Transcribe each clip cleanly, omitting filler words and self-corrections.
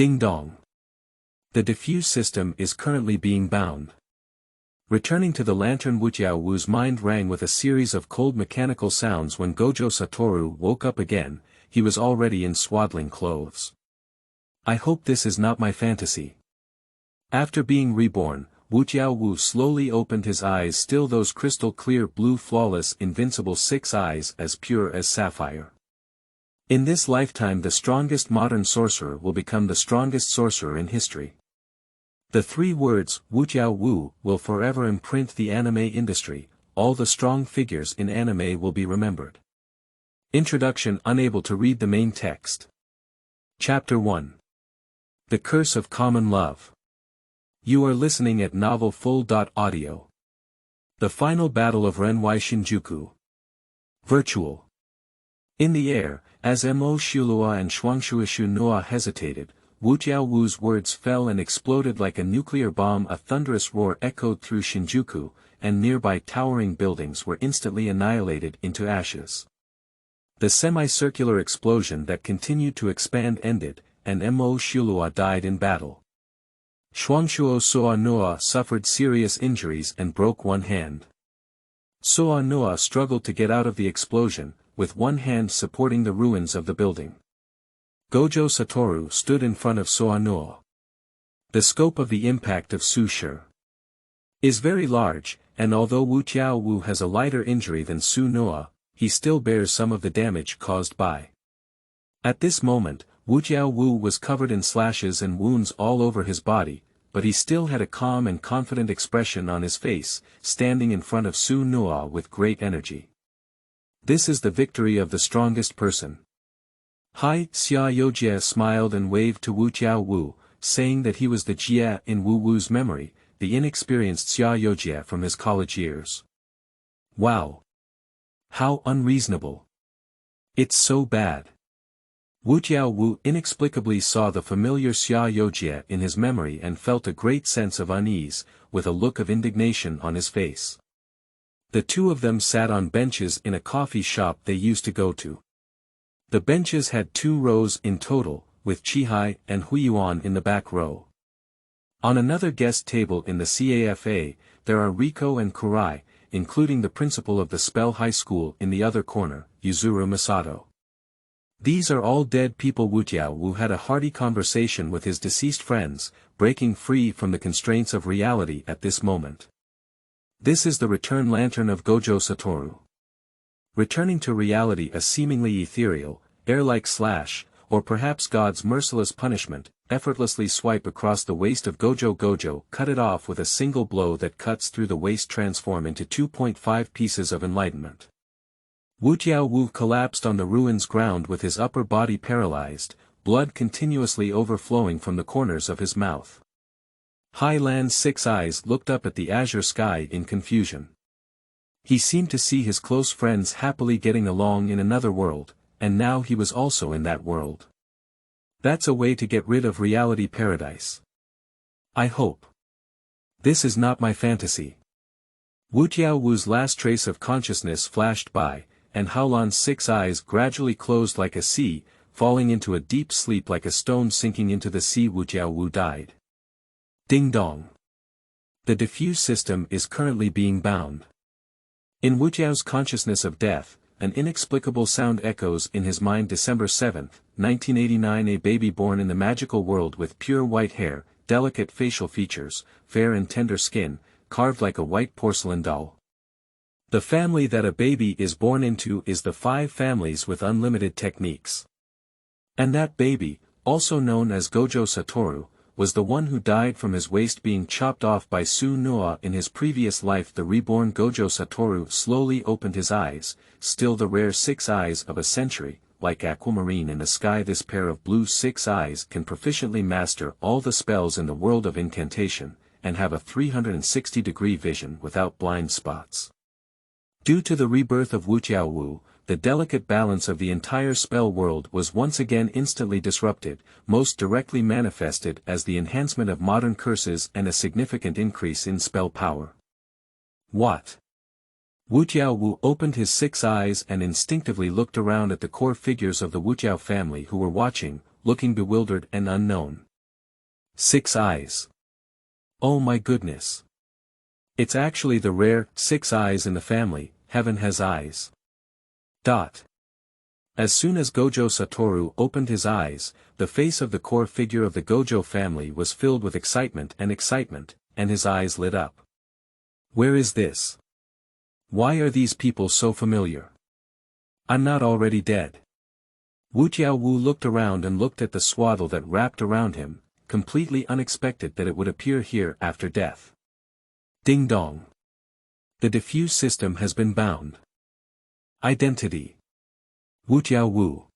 Dingdong. The diffuse system is currently being bound. Returning to the lanternWutiao Wu's mind rang with a series of cold mechanical sounds when Gojo Satoru woke up again. He was already in swaddling clothes. I hope this is not my fantasy. After being reborn, Wutiao Wu slowly opened his eyes, still those crystal clear blue flawless invincible 6 eyes as pure as sapphire. In this lifetime the strongest modern sorcerer will become the strongest sorcerer in history. The 3 words, Wutiao Wu, will forever imprint the anime industry. All the strong figures in anime will be remembered. Introduction. Unable to read the main text. Chapter 1. The Curse of Common Love. You are listening at Novel Full.audio. The Final Battle of Renwai Shinjuku. Virtual. In the air, as Mo Shulua and Shuangshuishu Noa hesitated, Wutiao Wu's words fell and exploded like a nuclear bomb. A thunderous roar echoed through Shinjuku, and nearby towering buildings were instantly annihilated into ashes. The semicircular explosion that continued to expand ended, and Mo Shulua died in battle. Shuangshuo Soa Noa suffered serious injuries and broke one hand. Soa Noa struggled to get out of the explosion, with one hand supporting the ruins of the building. Gojo Satoru stood in front of Soa Noa. The scope of the impact of Su Shi is very large, and although Wutiao Wu has a lighter injury than Su Noa, he still bears some of the damage caused by. At this moment, Wutiao Wu was covered in slashes and wounds all over his body, but he still had a calm and confident expression on his face, standing in front of Su Noa with great energy. This is the victory of the strongest person. Hai Xia Yojie smiled and waved to Wutiao Wu, saying that he was the Jie in Wu Wu's memory, the inexperienced Xia Yojie from his college years. Wow! How unreasonable! It's so bad. Wutiao Wu inexplicably saw the familiar Xia Yojie in his memory and felt a great sense of unease, with a look of indignation on his face. The 2 of them sat on benches in a coffee shop they used to go to. The benches had 2 rows in total, with Chihai and Huiyuan in the back row. On another guest table in the CAFA, there are Riko and Kurai, including the principal of the Spell High School in the other corner, Yuzuru Masato. These are all dead people. Wutiao Wu had a hearty conversation with his deceased friends, breaking free from the constraints of reality at this moment. This is the return lantern of Gojo Satoru. Returning to reality, a seemingly ethereal, air-like slash, or perhaps God's merciless punishment, effortlessly swipe across the waist of Gojo, cut it off with a single blow that cuts through the waist, transform into 2.5 pieces of enlightenment. Wutiao Wu collapsed on the ruins ground with his upper body paralyzed, blood continuously overflowing from the corners of his mouth. Hai Lan's 6 eyes looked up at the azure sky in confusion. He seemed to see his close friends happily getting along in another world, and now he was also in that world. That's a way to get rid of reality paradise. I hope. This is not my fantasy. Wutiao Wu's last trace of consciousness flashed by, and Haolan's 6 eyes gradually closed like a sea, falling into a deep sleep like a stone sinking into the sea. Wutiao Wu died. Ding-dong. The diffuse system is currently being bound. In Wutiao's consciousness of death, an inexplicable sound echoes in his mind. December 7, 1989. A baby born in the magical world with pure white hair, delicate facial features, fair and tender skin, carved like a white porcelain doll. The family that a baby is born into is the 5 families with unlimited techniques. And that baby, also known as Gojo Satoru, was the one who died from his waist being chopped off by Su Noa in his previous life. The reborn Gojo Satoru slowly opened his eyes, still the rare 6 eyes of a century, like aquamarine in the sky. This pair of blue 6 eyes can proficiently master all the spells in the world of incantation, and have a 360-degree vision without blind spots. Due to the rebirth of Wutiao Wu, the delicate balance of the entire spell world was once again instantly disrupted, most directly manifested as the enhancement of modern curses and a significant increase in spell power. What? Wutiao Wu opened his 6 eyes and instinctively looked around at the core figures of the Wutiao family who were watching, looking bewildered and unknown. 6 eyes. Oh my goodness. It's actually the rare 6 eyes in the family. Heaven has eyes. As soon as Gojo Satoru opened his eyes, the face of the core figure of the Gojo family was filled with excitement, and his eyes lit up. Where is this? Why are these people so familiar? I'm not already dead. Wutiao Wu looked around and looked at the swaddle that wrapped around him, completely unexpected that it would appear here after death. Dingdong. The diffuse system has been bound. Identity. Wutiao Wu.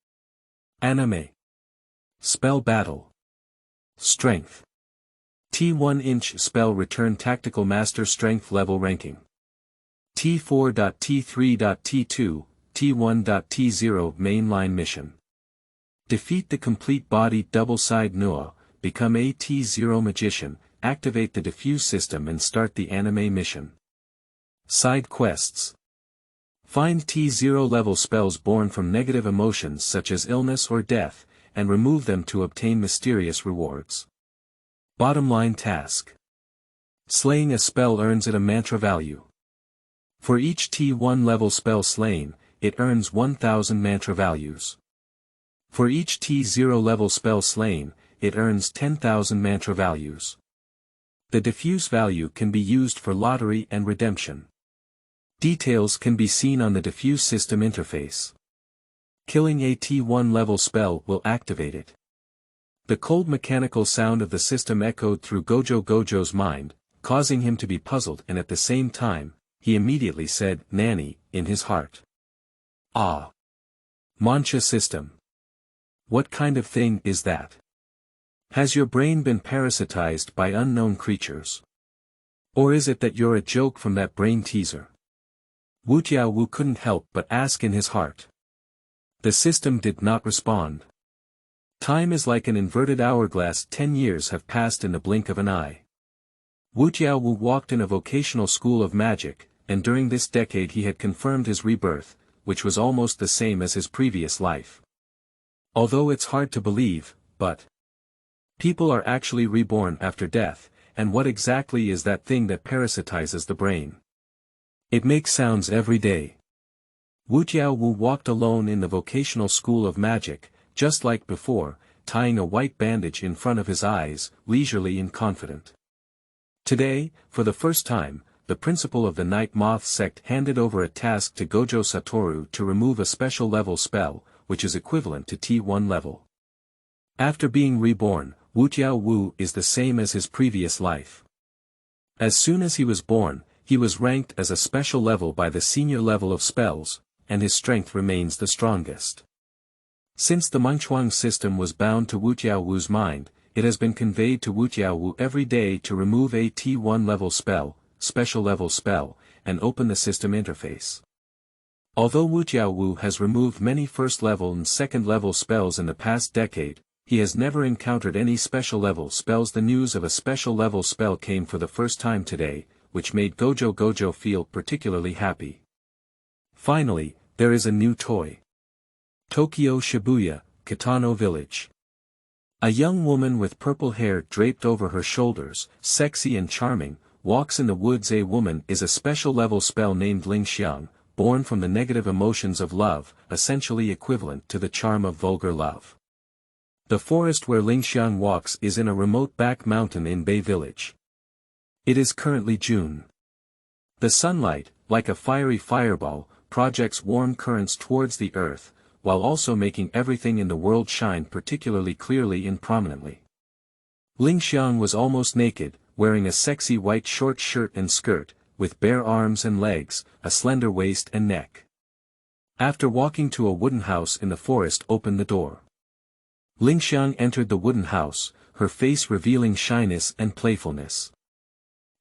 Anime. Spell battle. Strength. T1-inch spell return tactical master strength level ranking. T4.T3.T2, T1.T0 mainline mission. Defeat the complete body double-side Noah, become a T0 magician, activate the diffuse system and start the anime mission. Side quests. Find T0 level spells born from negative emotions such as illness or death, and remove them to obtain mysterious rewards. Bottom line task. Slaying a spell earns it a mantra value. For each T1 level spell slain, it earns 1000 mantra values. For each T0 level spell slain, it earns 10,000 mantra values. The diffuse value can be used for lottery and redemption. Details can be seen on the diffuse system interface. Killing a T1 level spell will activate it. The cold mechanical sound of the system echoed through Gojo's mind, causing him to be puzzled, and at the same time, he immediately said, "Nanny," in his heart. Ah. Mancha system. What kind of thing is that? Has your brain been parasitized by unknown creatures? Or is it that you're a joke from that brain teaser? Wutiao Wu couldn't help but ask in his heart. The system did not respond. Time is like an inverted hourglass. 10 years have passed in the blink of an eye. Wutiao Wu walked in a vocational school of magic, and during this decade he had confirmed his rebirth, which was almost the same as his previous life. Although it's hard to believe, but people are actually reborn after death, and what exactly is that thing that parasitizes the brain? It makes sounds every day. Wutiao Wu walked alone in the vocational school of magic, just like before, tying a white bandage in front of his eyes, leisurely and confident. Today, for the first time, the principal of the Night Moth sect handed over a task to Gojo Satoru to remove a special level spell, which is equivalent to T1 level. After being reborn, Wutiao Wu is the same as his previous life. As soon as he was born, he was ranked as a special level by the senior level of spells, and his strength remains the strongest. Since the Mengchuang system was bound to Wutiao Wu's mind, it has been conveyed to Wutiao Wu every day to remove a T1 level spell, special level spell, and open the system interface. Although Wutiao Wu has removed many first level and second level spells in the past decade, he has never encountered any special level spells. The news of a special level spell came for the first time today, which made Gojo feel particularly happy. Finally, there is a new toy. Tokyo Shibuya, Kitano Village. A young woman with purple hair draped over her shoulders, sexy and charming, walks in the woods. A woman is a special level spell named Lingxiang, born from the negative emotions of love, essentially equivalent to the charm of vulgar love. The forest where Lingxiang walks is in a remote back mountain in Bay Village. It is currently June. The sunlight, like a fiery fireball, projects warm currents towards the earth, while also making everything in the world shine particularly clearly and prominently. Lingxiang was almost naked, wearing a sexy white short shirt and skirt, with bare arms and legs, a slender waist and neck. After walking to a wooden house in the forest, opened the door. Lingxiang entered the wooden house, her face revealing shyness and playfulness.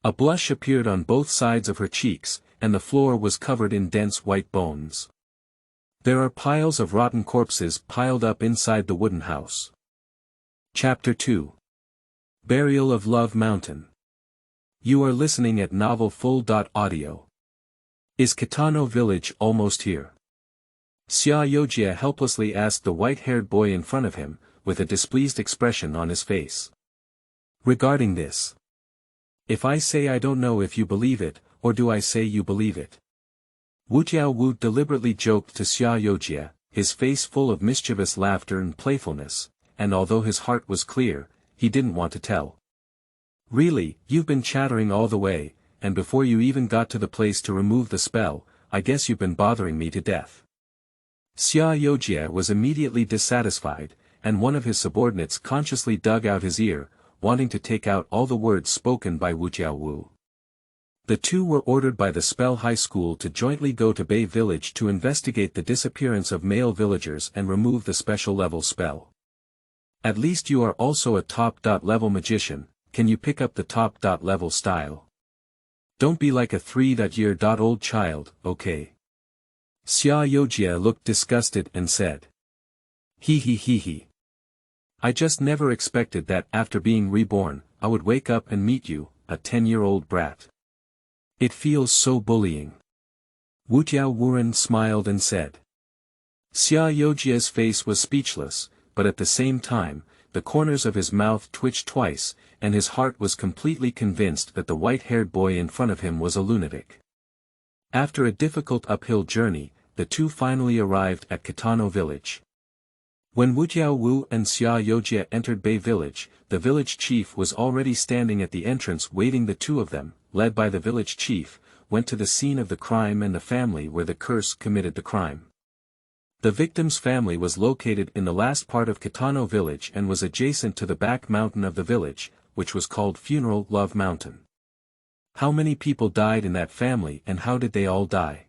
A blush appeared on both sides of her cheeks, and the floor was covered in dense white bones. There are piles of rotten corpses piled up inside the wooden house. Chapter 2. Burial of Love Mountain. You are listening at Novel Full.audio. Is Kitano Village almost here? Xia Yojia helplessly asked the white-haired boy in front of him, with a displeased expression on his face. regarding this. If I say I don't know if you believe it, or do I say you believe it? Wutiao Wu deliberately joked to Xia Yojie, his face full of mischievous laughter and playfulness, and although his heart was clear, he didn't want to tell. Really, you've been chattering all the way, and before you even got to the place to remove the spell, I guess you've been bothering me to death. Xia Yojie was immediately dissatisfied, and one of his subordinates consciously dug out his ear, wanting to take out all the words spoken by Wutiao Wu. The two were ordered by the Spell High School to jointly go to Bay Village to investigate the disappearance of male villagers and remove the special level spell. At least you are also a top-level magician, can you pick up the top-level style? Don't be like a 3-year-old child, okay? Xia Yojie looked disgusted and said. He. I just never expected that after being reborn, I would wake up and meet you, a 10-year-old brat. It feels so bullying. Wutiao Wu smiled and said. Xia Yojie's face was speechless, but at the same time, the corners of his mouth twitched twice, and his heart was completely convinced that the white-haired boy in front of him was a lunatic. After a difficult uphill journey, the two finally arrived at Kitano village. When Wutiao Wu and Xia Yojie entered Bay Village, the village chief was already standing at the entrance waiting. The two of them, led by the village chief, went to the scene of the crime and the family where the curse committed the crime. The victim's family was located in the last part of Kitano village and was adjacent to the back mountain of the village, which was called Funeral Love Mountain. How many people died in that family and how did they all die?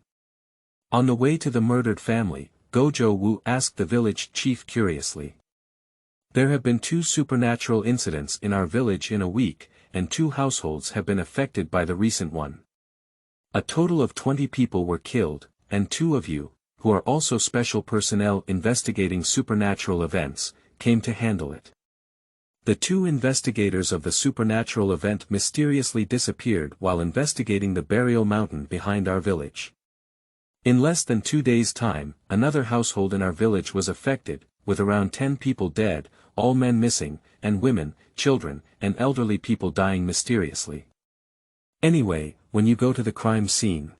On the way to the murdered family, Gojo Wu asked the village chief curiously. There have been 2 supernatural incidents in our village in a week, and 2 households have been affected by the recent one. A total of 20 people were killed, and 2 of you, who are also special personnel investigating supernatural events, came to handle it. The 2 investigators of the supernatural event mysteriously disappeared while investigating the burial mountain behind our village. In less than 2 days' time, another household in our village was affected, with around 10 people dead, all men missing, and women, children, and elderly people dying mysteriously. Anyway, when you go to the crime scene,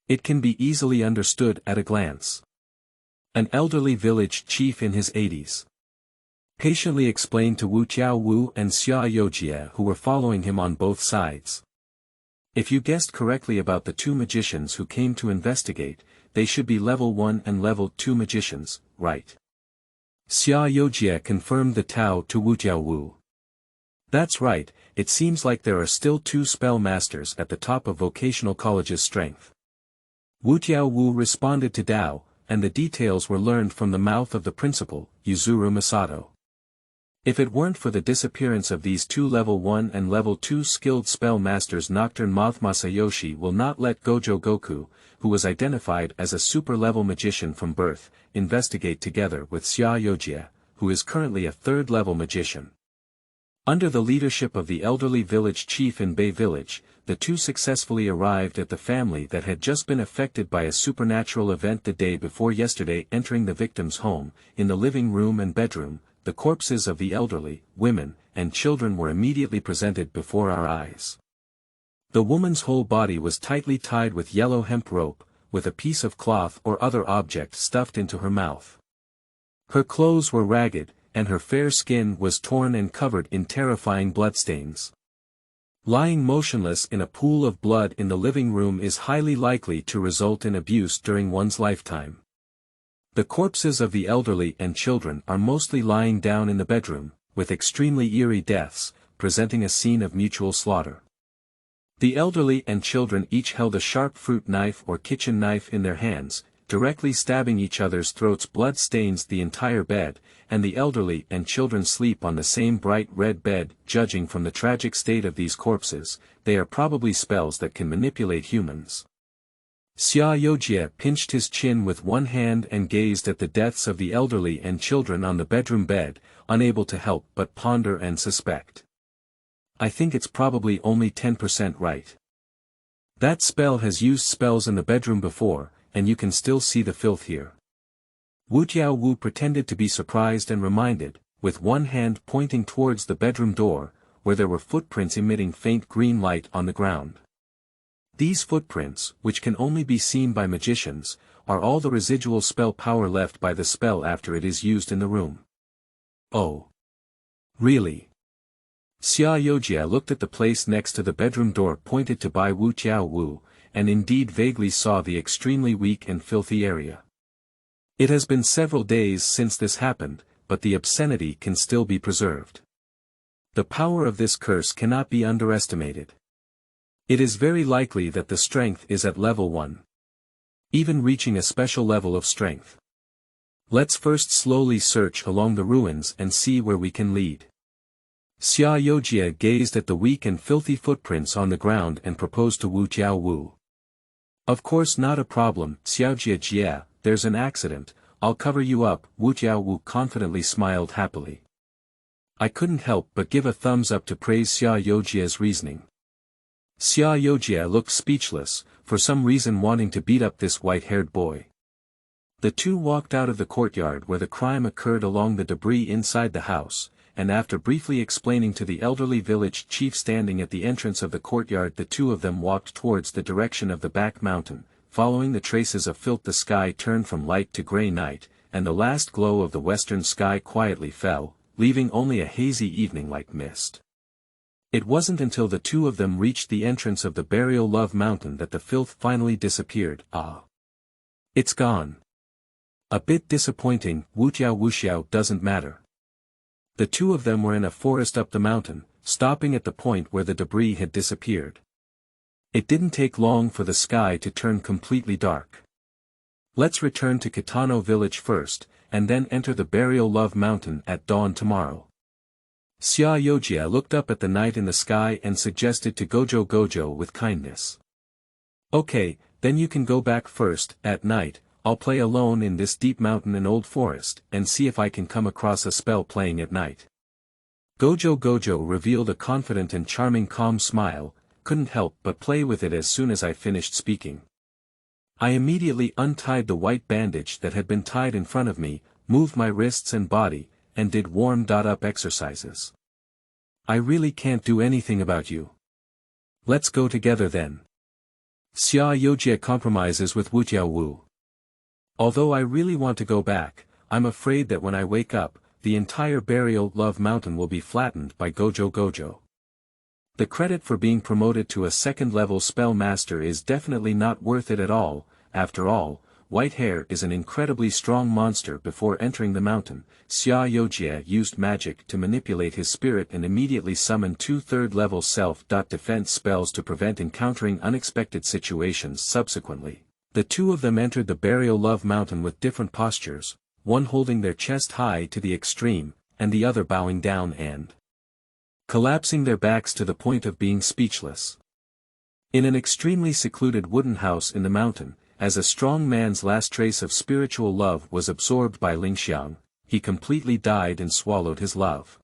it can be easily understood at a glance. An elderly village chief in his 80s patiently explained to Wutiao Wu and Xia Yojie who were following him on both sides. If you guessed correctly about the 2 magicians who came to investigate, they should be level 1 and level 2 magicians, right? Xia Yojie confirmed the Tao to Wutiao Wu. That's right, it seems like there are still 2 spell masters at the top of vocational college's strength. Wutiao Wu responded to Dao, and the details were learned from the mouth of the principal, Yuzuru Masato. If it weren't for the disappearance of these 2 level 1 and level 2 skilled spell masters, Nocturne Moth Masayoshi will not let Gojo Goku, who was identified as a super-level magician from birth, investigate together with Xia Yojie, who is currently a 3rd-level magician. Under the leadership of the elderly village chief in Bay Village, the 2 successfully arrived at the family that had just been affected by a supernatural event the day before yesterday. Entering the victim's home, in the living room and bedroom, the corpses of the elderly, women, and children were immediately presented before our eyes. The woman's whole body was tightly tied with yellow hemp rope, with a piece of cloth or other object stuffed into her mouth. Her clothes were ragged, and her fair skin was torn and covered in terrifying bloodstains. Lying motionless in a pool of blood in the living room is highly likely to result in abuse during one's lifetime. The corpses of the elderly and children are mostly lying down in the bedroom, with extremely eerie deaths, presenting a scene of mutual slaughter. The elderly and children each held a sharp fruit knife or kitchen knife in their hands, directly stabbing each other's throats. Blood stains the entire bed, and the elderly and children sleep on the same bright red bed. Judging from the tragic state of these corpses, they are probably spells that can manipulate humans. Xia Yojie pinched his chin with one hand and gazed at the deaths of the elderly and children on the bedroom bed, unable to help but ponder and suspect. I think it's probably only 10% right. That spell has used spells in the bedroom before, and you can still see the filth here. Wutiao Wu pretended to be surprised and reminded, with one hand pointing towards the bedroom door, where there were footprints emitting faint green light on the ground. These footprints, which can only be seen by magicians, are all the residual spell power left by the spell after it is used in the room. Oh. Really? Xia Youjia looked at the place next to the bedroom door pointed to by Wutiao Wu, and indeed vaguely saw the extremely weak and filthy area. It has been several days since this happened, but the obscenity can still be preserved. The power of this curse cannot be underestimated. It is very likely that the strength is at level 1. Even reaching a special level of strength. Let's first slowly search along the ruins and see where we can lead. Xia Youjia gazed at the weak and filthy footprints on the ground and proposed to Wutiao Wu. Of course not a problem, Xiaojia, there's an accident, I'll cover you up, Wutiao Wu confidently smiled happily. I couldn't help but give a thumbs up to praise Xia Youjia's reasoning. Xia Youjia looked speechless, for some reason wanting to beat up this white-haired boy. The two walked out of the courtyard where the crime occurred along the debris inside the house, and after briefly explaining to the elderly village chief standing at the entrance of the courtyard, the two of them walked towards the direction of the back mountain. Following the traces of filth, the sky turned from light to grey night, and the last glow of the western sky quietly fell, leaving only a hazy evening-like mist. It wasn't until the two of them reached the entrance of the burial Love Mountain that the filth finally disappeared. Ah. It's gone. A bit disappointing, Wuxiao doesn't matter. The two of them were in a forest up the mountain, stopping at the point where the debris had disappeared. It didn't take long for the sky to turn completely dark. Let's return to Kitano village first, and then enter the burial Love Mountain at dawn tomorrow. Xia Youjia looked up at the night in the sky and suggested to Gojo with kindness. Okay, then you can go back first. At night, I'll play alone in this deep mountain and old forest, and see if I can come across a spell playing at night. Gojo revealed a confident and charming calm smile, couldn't help but play with it as soon as I finished speaking. I immediately untied the white bandage that had been tied in front of me, moved my wrists and body, and did warm-up exercises. I really can't do anything about you. Let's go together then. Xia Youjia compromises with Wutiao Wu. Although I really want to go back, I'm afraid that when I wake up, the entire burial Love Mountain will be flattened by Gojo. The credit for being promoted to a second-level spell master is definitely not worth it at all. After all, White Hair is an incredibly strong monster. Before entering the mountain, Xia Youjia used magic to manipulate his spirit and immediately summoned 2 third-level self-defense spells to prevent encountering unexpected situations. Subsequently, the two of them entered the burial Love Mountain with different postures, one holding their chest high to the extreme, and the other bowing down and collapsing their backs to the point of being speechless. In an extremely secluded wooden house in the mountain, as a strong man's last trace of spiritual love was absorbed by Lingxiang, he completely died and swallowed his love.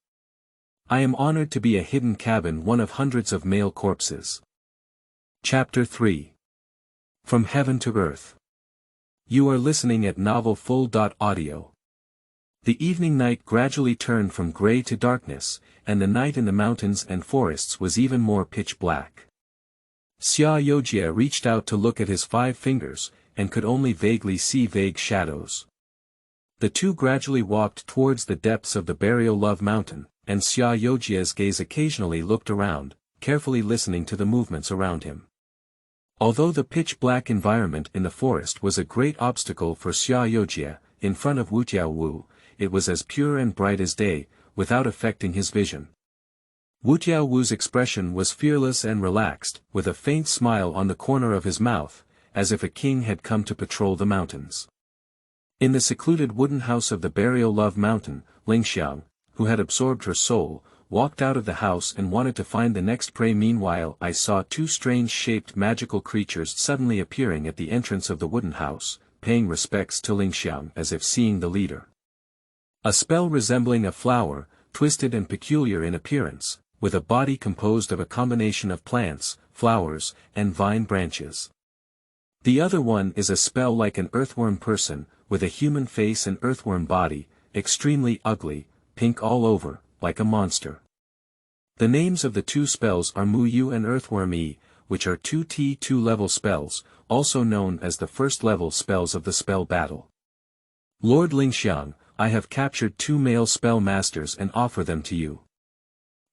I am honored to be a hidden cabin, one of hundreds of male corpses. Chapter 3. From Heaven to Earth. You are listening at Novel Full.audio. The evening night gradually turned from grey to darkness, and the night in the mountains and forests was even more pitch black. Xia Youjia reached out to look at his 5 fingers, and could only vaguely see vague shadows. The two gradually walked towards the depths of the burial Love Mountain, and Xia Youjia's gaze occasionally looked around, carefully listening to the movements around him. Although the pitch-black environment in the forest was a great obstacle for Xia Youjia, in front of Wutiao Wu, it was as pure and bright as day, without affecting his vision. Wutiao Wu's expression was fearless and relaxed, with a faint smile on the corner of his mouth, as if a king had come to patrol the mountains. In the secluded wooden house of the burial Love Mountain, Lingxiang, who had absorbed her soul, walked out of the house and wanted to find the next prey. Meanwhile, I saw 2 strange-shaped magical creatures suddenly appearing at the entrance of the wooden house, paying respects to Lingxiang as if seeing the leader. A spell resembling a flower, twisted and peculiar in appearance, with a body composed of a combination of plants, flowers, and vine branches. The other one is a spell like an earthworm person, with a human face and earthworm body, extremely ugly, pink all over, like a monster. The names of the two spells are Mu Yu and Earthworm E, which are 2T2 level spells, also known as the first level spells of the spell battle. Lord Lingxiang, I have captured 2 male spell masters and offer them to you.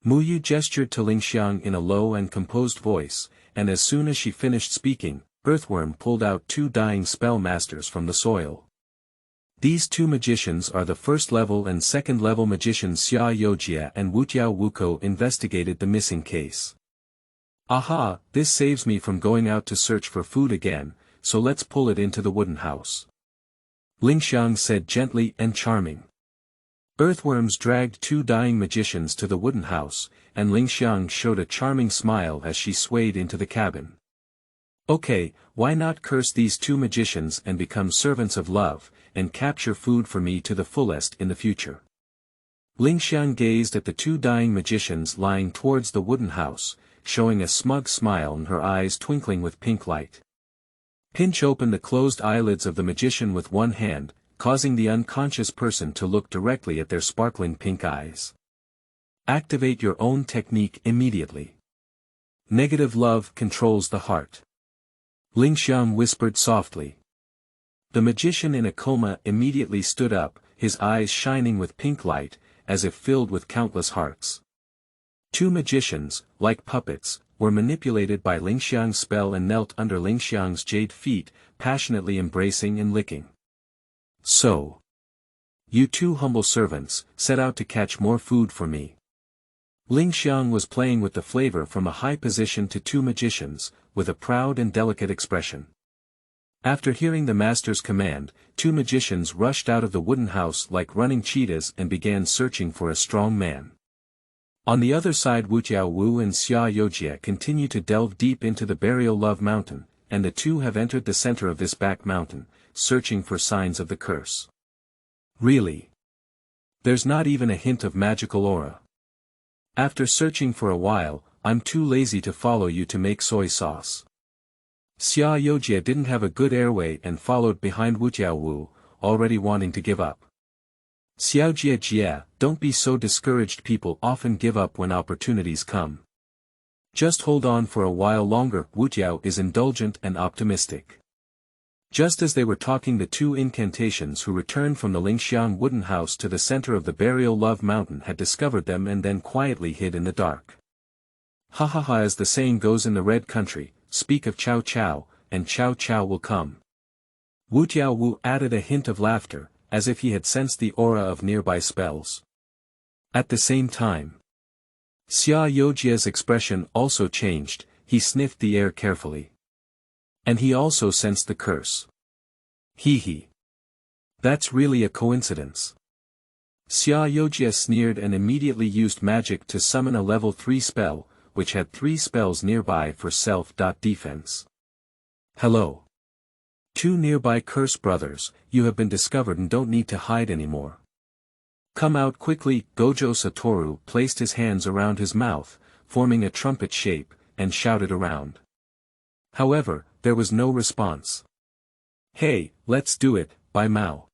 Mu Yu gestured to Lingxiang in a low and composed voice, and as soon as she finished speaking, Earthworm pulled out 2 dying spell masters from the soil. These 2 magicians are the first-level and second-level magicians Xia Yojia and Wutiao Wu investigated the missing case. Aha, this saves me from going out to search for food again, so let's pull it into the wooden house. Lingxiang said gently and charming. Earthworms dragged 2 dying magicians to the wooden house, and Lingxiang showed a charming smile as she swayed into the cabin. Okay, why not curse these 2 magicians and become servants of love, and capture food for me to the fullest in the future. Lingxiang gazed at the 2 dying magicians lying towards the wooden house, showing a smug smile and her eyes twinkling with pink light. Pinch opened the closed eyelids of the magician with one hand, causing the unconscious person to look directly at their sparkling pink eyes. Activate your own technique immediately. Negative love controls the heart. Lingxiang whispered softly. The magician in a coma immediately stood up, his eyes shining with pink light, as if filled with countless hearts. 2 magicians, like puppets, were manipulated by Lingxiang's spell and knelt under Lingxiang's jade feet, passionately embracing and licking. So, you 2 humble servants, set out to catch more food for me. Lingxiang was playing with the flavor from a high position to 2 magicians, with a proud and delicate expression. After hearing the master's command, 2 magicians rushed out of the wooden house like running cheetahs and began searching for a strong man. On the other side, Wutiao Wu and Xia Yojia continue to delve deep into the burial love mountain, and the 2 have entered the center of this back mountain, searching for signs of the curse. Really? There's not even a hint of magical aura. After searching for a while, I'm too lazy to follow you to make soy sauce. Xia Yojia didn't have a good airway and followed behind Wutiao Wu, already wanting to give up. Xiao Jia, don't be so discouraged. People often give up when opportunities come. Just hold on for a while longer. Wutiao is indulgent and optimistic. Just as they were talking, the 2 incantations who returned from the Lingxiang wooden house to the center of the burial love mountain had discovered them and then quietly hid in the dark. Ha ha ha, as the saying goes in the Red Country, speak of Chow Chow, and Chow Chow will come. Wutiao Wu added a hint of laughter, as if he had sensed the aura of nearby spells. At the same time, Xia Yojia's expression also changed, he sniffed the air carefully. And he also sensed the curse. Hee. That's really a coincidence. Xia Yojia sneered and immediately used magic to summon a level 3 spell, which had 3 spells nearby for self-defense. Hello. 2 nearby curse brothers, you have been discovered and don't need to hide anymore. Come out quickly. Gojo Satoru placed his hands around his mouth, forming a trumpet shape, and shouted around. However, there was no response. Hey, let's do it, Bai Mao.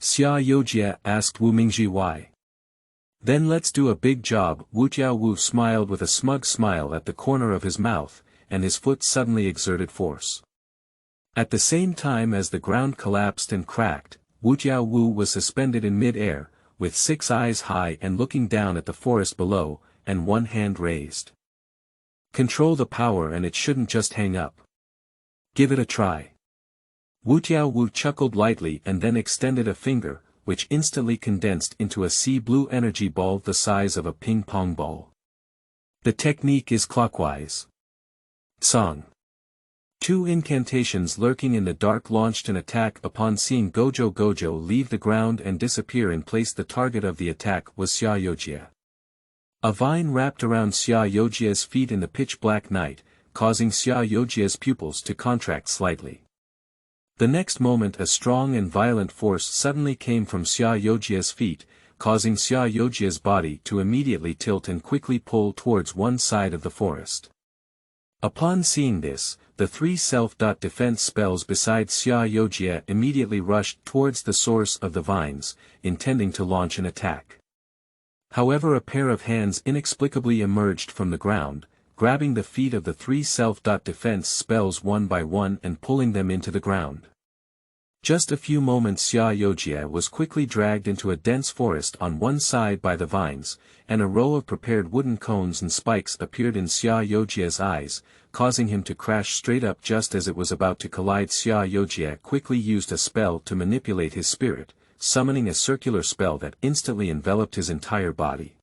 Xia Yojia asked Wu Mingji why. Then let's do a big job. Wutiao Wu smiled with a smug smile at the corner of his mouth, and his foot suddenly exerted force. At the same time as the ground collapsed and cracked, Wutiao Wu was suspended in mid-air, with 6 eyes high and looking down at the forest below, and one hand raised. Control the power and it shouldn't just hang up. Give it a try. Wutiao Wu chuckled lightly and then extended a finger, which instantly condensed into a sea blue energy ball the size of a ping-pong ball. The technique is clockwise. Song. 2 incantations lurking in the dark launched an attack upon seeing Gojo leave the ground and disappear in place. The target of the attack was Xia Yojia. A vine wrapped around Xia Yojia's feet in the pitch-black night, causing Xia Yojia's pupils to contract slightly. The next moment a strong and violent force suddenly came from Xia Yojia's feet, causing Xia Yojia's body to immediately tilt and quickly pull towards one side of the forest. Upon seeing this, the 3 self-defense spells beside Xia Yojia immediately rushed towards the source of the vines, intending to launch an attack. However, a pair of hands inexplicably emerged from the ground, grabbing the feet of the three self-defense spells one by one and pulling them into the ground. Just a few moments, Xia Youjie was quickly dragged into a dense forest on one side by the vines, and a row of prepared wooden cones and spikes appeared in Xia Youjie's eyes, causing him to crash straight up just as it was about to collide. Xia Youjie quickly used a spell to manipulate his spirit, summoning a circular spell that instantly enveloped his entire body.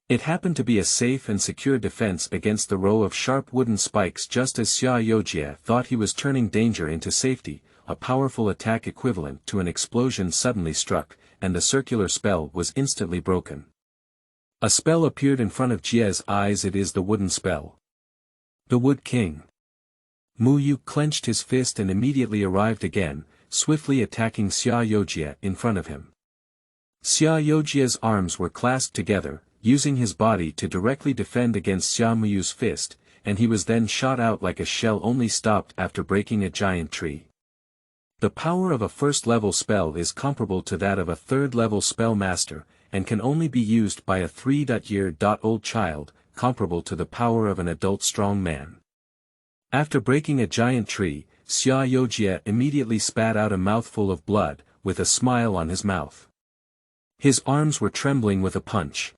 It happened to be a safe and secure defense against the row of sharp wooden spikes. Just as Xia Youjie thought he was turning danger into safety, a powerful attack equivalent to an explosion suddenly struck, and the circular spell was instantly broken. A spell appeared in front of Jie's eyes. It is the wooden spell. The Wood King. Mu Yu clenched his fist and immediately arrived again, swiftly attacking Xia Youjie in front of him. Xia Youjie's arms were clasped together, using his body to directly defend against Xia Muyu's fist, and he was then shot out like a shell, only stopped after breaking a giant tree. The power of a first-level spell is comparable to that of a third-level spell master, and can only be used by a 3-year-old child, comparable to the power of an adult strong man. After breaking a giant tree, Xia Youjie immediately spat out a mouthful of blood, with a smile on his mouth. His arms were trembling with a punch.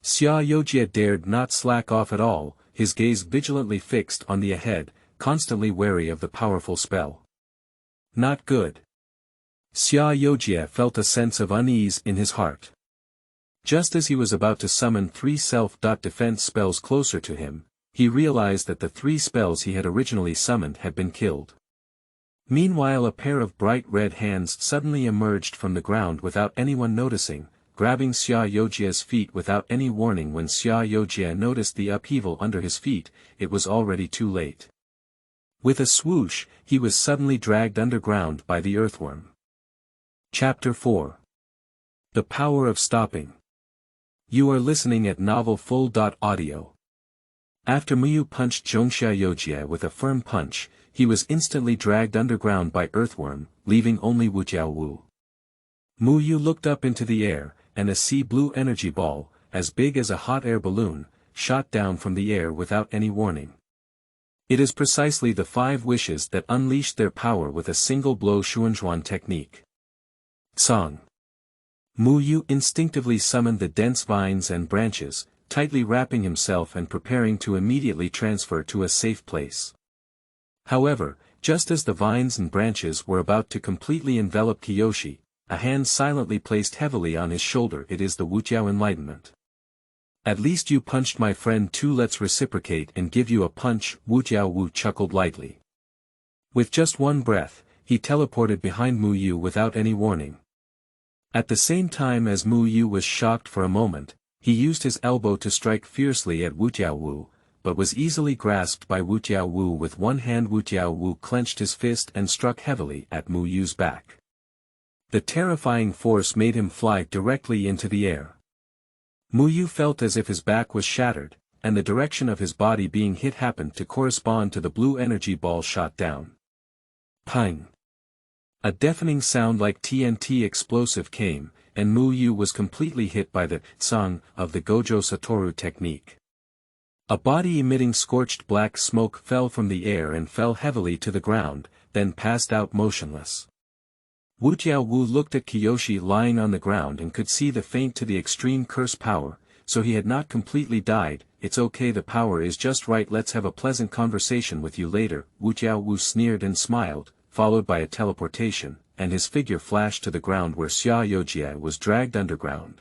Xia Youjie dared not slack off at all, his gaze vigilantly fixed on the ahead, constantly wary of the powerful spell. Not good. Xia Youjie felt a sense of unease in his heart. Just as he was about to summon three self-defense spells closer to him, he realized that the three spells he had originally summoned had been killed. Meanwhile, a pair of bright red hands suddenly emerged from the ground without anyone noticing, grabbing Xia Youjie's feet without any warning. When Xia Youjie noticed the upheaval under his feet, it was already too late. With a swoosh, he was suddenly dragged underground by the earthworm. Chapter 4. The Power of Stopping. You are listening at Novel Full.audio. After Muyu punched Zhongxia Youjie with a firm punch, he was instantly dragged underground by earthworm, leaving only Wutiao Wu. Muyu looked up into the air, and a sea blue energy ball, as big as a hot air balloon, shot down from the air without any warning. It is precisely the 5 wishes that unleashed their power with a single blow Xuanzhuan technique. Song. Mu Yu instinctively summoned the dense vines and branches, tightly wrapping himself and preparing to immediately transfer to a safe place. However, just as the vines and branches were about to completely envelop Kiyoshi, a hand silently placed heavily on his shoulder. It is the Wutiao Enlightenment. At least you punched my friend too. Let's reciprocate and give you a punch. Wutiao Wu chuckled lightly. With just one breath, he teleported behind Mu Yu without any warning. At the same time as Mu Yu was shocked for a moment, he used his elbow to strike fiercely at Wutiao Wu, but was easily grasped by Wutiao Wu with one hand. Wutiao Wu clenched his fist and struck heavily at Mu Yu's back. The terrifying force made him fly directly into the air. Mu Yu felt as if his back was shattered, and the direction of his body being hit happened to correspond to the blue energy ball shot down. Pang! A deafening sound like TNT explosive came, and Mu Yu was completely hit by the song of the Gojo Satoru technique. A body emitting scorched black smoke fell from the air and fell heavily to the ground, then passed out motionless. Wutiao Wu looked at Kiyoshi lying on the ground and could see the faint to the extreme curse power, so he had not completely died. It's okay, the power is just right, let's have a pleasant conversation with you later. Wutiao Wu sneered and smiled, followed by a teleportation, and his figure flashed to the ground where Xia Youjie was dragged underground.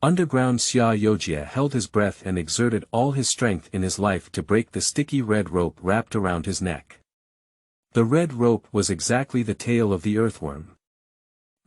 Underground, Xia Youjie held his breath and exerted all his strength in his life to break the sticky red rope wrapped around his neck. The red rope was exactly the tail of the earthworm.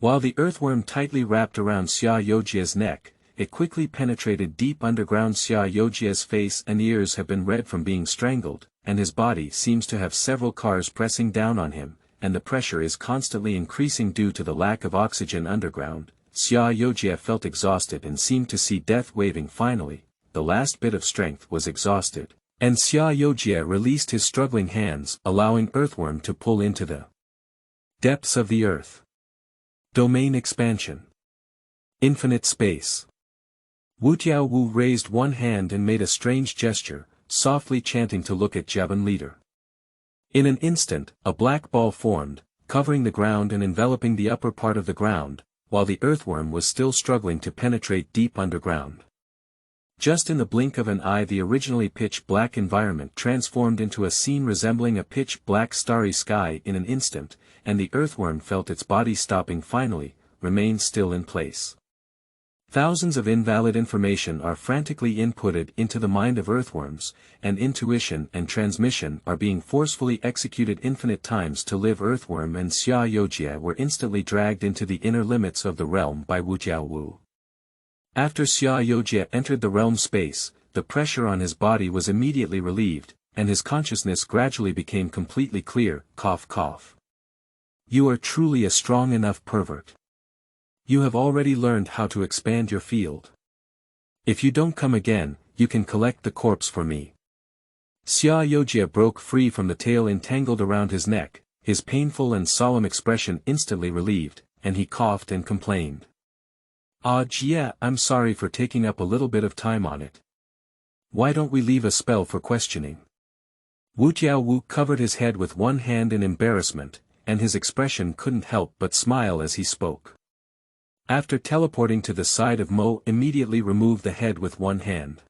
While the earthworm tightly wrapped around Xia Youjie's neck, it quickly penetrated deep underground. Xia Youjie's face and ears have been red from being strangled, and his body seems to have several cars pressing down on him, and the pressure is constantly increasing due to the lack of oxygen underground. Xia Youjie felt exhausted and seemed to see death waving. Finally, the last bit of strength was exhausted, and Xia Youjie released his struggling hands, allowing earthworm to pull into the depths of the earth. Domain expansion. Infinite space. Wutiao Wu raised one hand and made a strange gesture, softly chanting to look at Jebun leader. In an instant, a black ball formed, covering the ground and enveloping the upper part of the ground, while the earthworm was still struggling to penetrate deep underground. Just in the blink of an eye, the originally pitch-black environment transformed into a scene resembling a pitch-black starry sky in an instant, and the earthworm felt its body stopping finally, remained still in place. Thousands of invalid information are frantically inputted into the mind of earthworms, and intuition and transmission are being forcefully executed infinite times to live. Earthworm and Xia Youjie were instantly dragged into the inner limits of the realm by Wutiao Wu. After Xia Youjie entered the realm space, the pressure on his body was immediately relieved, and his consciousness gradually became completely clear. Cough cough. You are truly a strong enough pervert. You have already learned how to expand your field. If you don't come again, you can collect the corpse for me. Xia Youjie broke free from the tail entangled around his neck, his painful and solemn expression instantly relieved, and he coughed and complained. Ah yeah, I'm sorry for taking up a little bit of time on it. Why don't we leave a spell for questioning? Wutiao Wu covered his head with one hand in embarrassment, and his expression couldn't help but smile as he spoke. After teleporting to the side of Mo, immediately removed the head with one hand.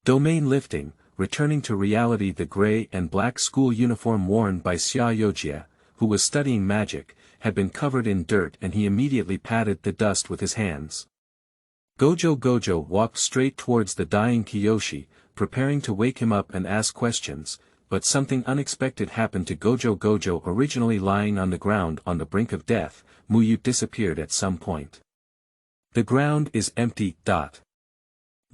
Domain lifting, returning to reality. The gray and black school uniform worn by Xia Youjie, who was studying magic, had been covered in dirt, and he immediately patted the dust with his hands. Gojo walked straight towards the dying Kiyoshi, preparing to wake him up and ask questions, but something unexpected happened to Gojo. Originally lying on the ground on the brink of death, Muyu disappeared at some point. The ground is empty.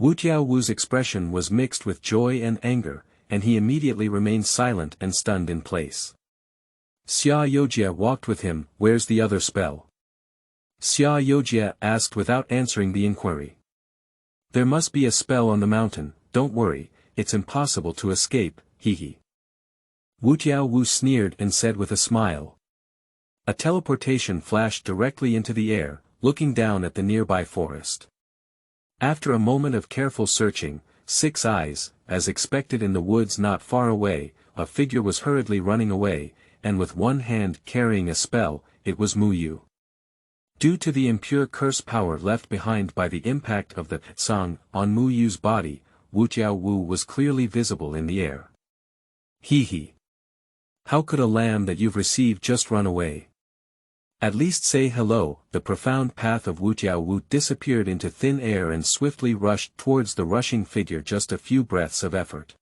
Wutiao Wu's expression was mixed with joy and anger, and he immediately remained silent and stunned in place. Xia Youjie walked with him. Where's the other spell? Xia Youjie asked without answering the inquiry. There must be a spell on the mountain. Don't worry, it's impossible to escape, hehe. Wutiao Wu sneered and said with a smile. A teleportation flashed directly into the air, looking down at the nearby forest. After a moment of careful searching, 6 eyes, as expected in the woods not far away, a figure was hurriedly running away, and with one hand carrying a spell. It was Muyu. Due to the impure curse power left behind by the impact of the song on Muyu's body, Wutiao Wu was clearly visible in the air. Hehe. How could a lamb that you've received just run away? At least say hello. The profound path of Wutiao Wu disappeared into thin air and swiftly rushed towards the rushing figure. Just a few breaths of effort.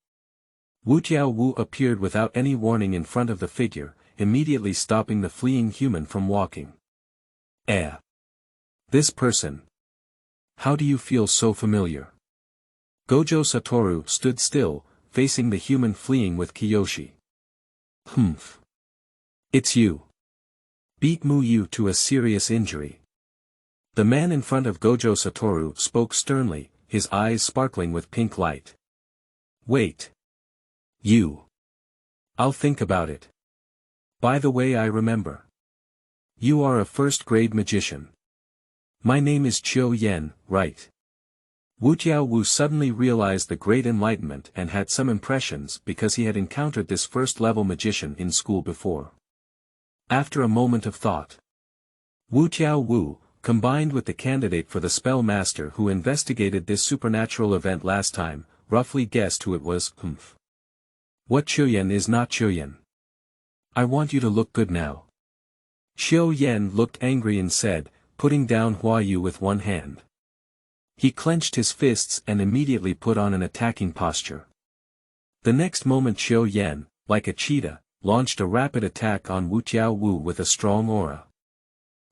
Wutiao Wu appeared without any warning in front of the figure, immediately stopping the fleeing human from walking. This person. How do you feel so familiar? Gojo Satoru stood still, facing the human fleeing with Kiyoshi. Humph. It's you. Beat Muyu to a serious injury. The man in front of Gojo Satoru spoke sternly, his eyes sparkling with pink light. Wait. You. I'll think about it. By the way, I remember. You are a first-grade magician. My name is Chiu Yen, right? Wutiao Wu suddenly realized the great enlightenment and had some impressions because he had encountered this first-level magician in school before. After a moment of thought, Wutiao Wu, combined with the candidate for the spell master who investigated this supernatural event last time, roughly guessed who it was. What Chiu-Yen is not Chiu-Yen. I want you to look good now. Chiu-Yen looked angry and said, putting down Huayu with one hand. He clenched his fists and immediately put on an attacking posture. The next moment Chiu-Yen, like a cheetah, launched a rapid attack on Wutiao Wu with a strong aura.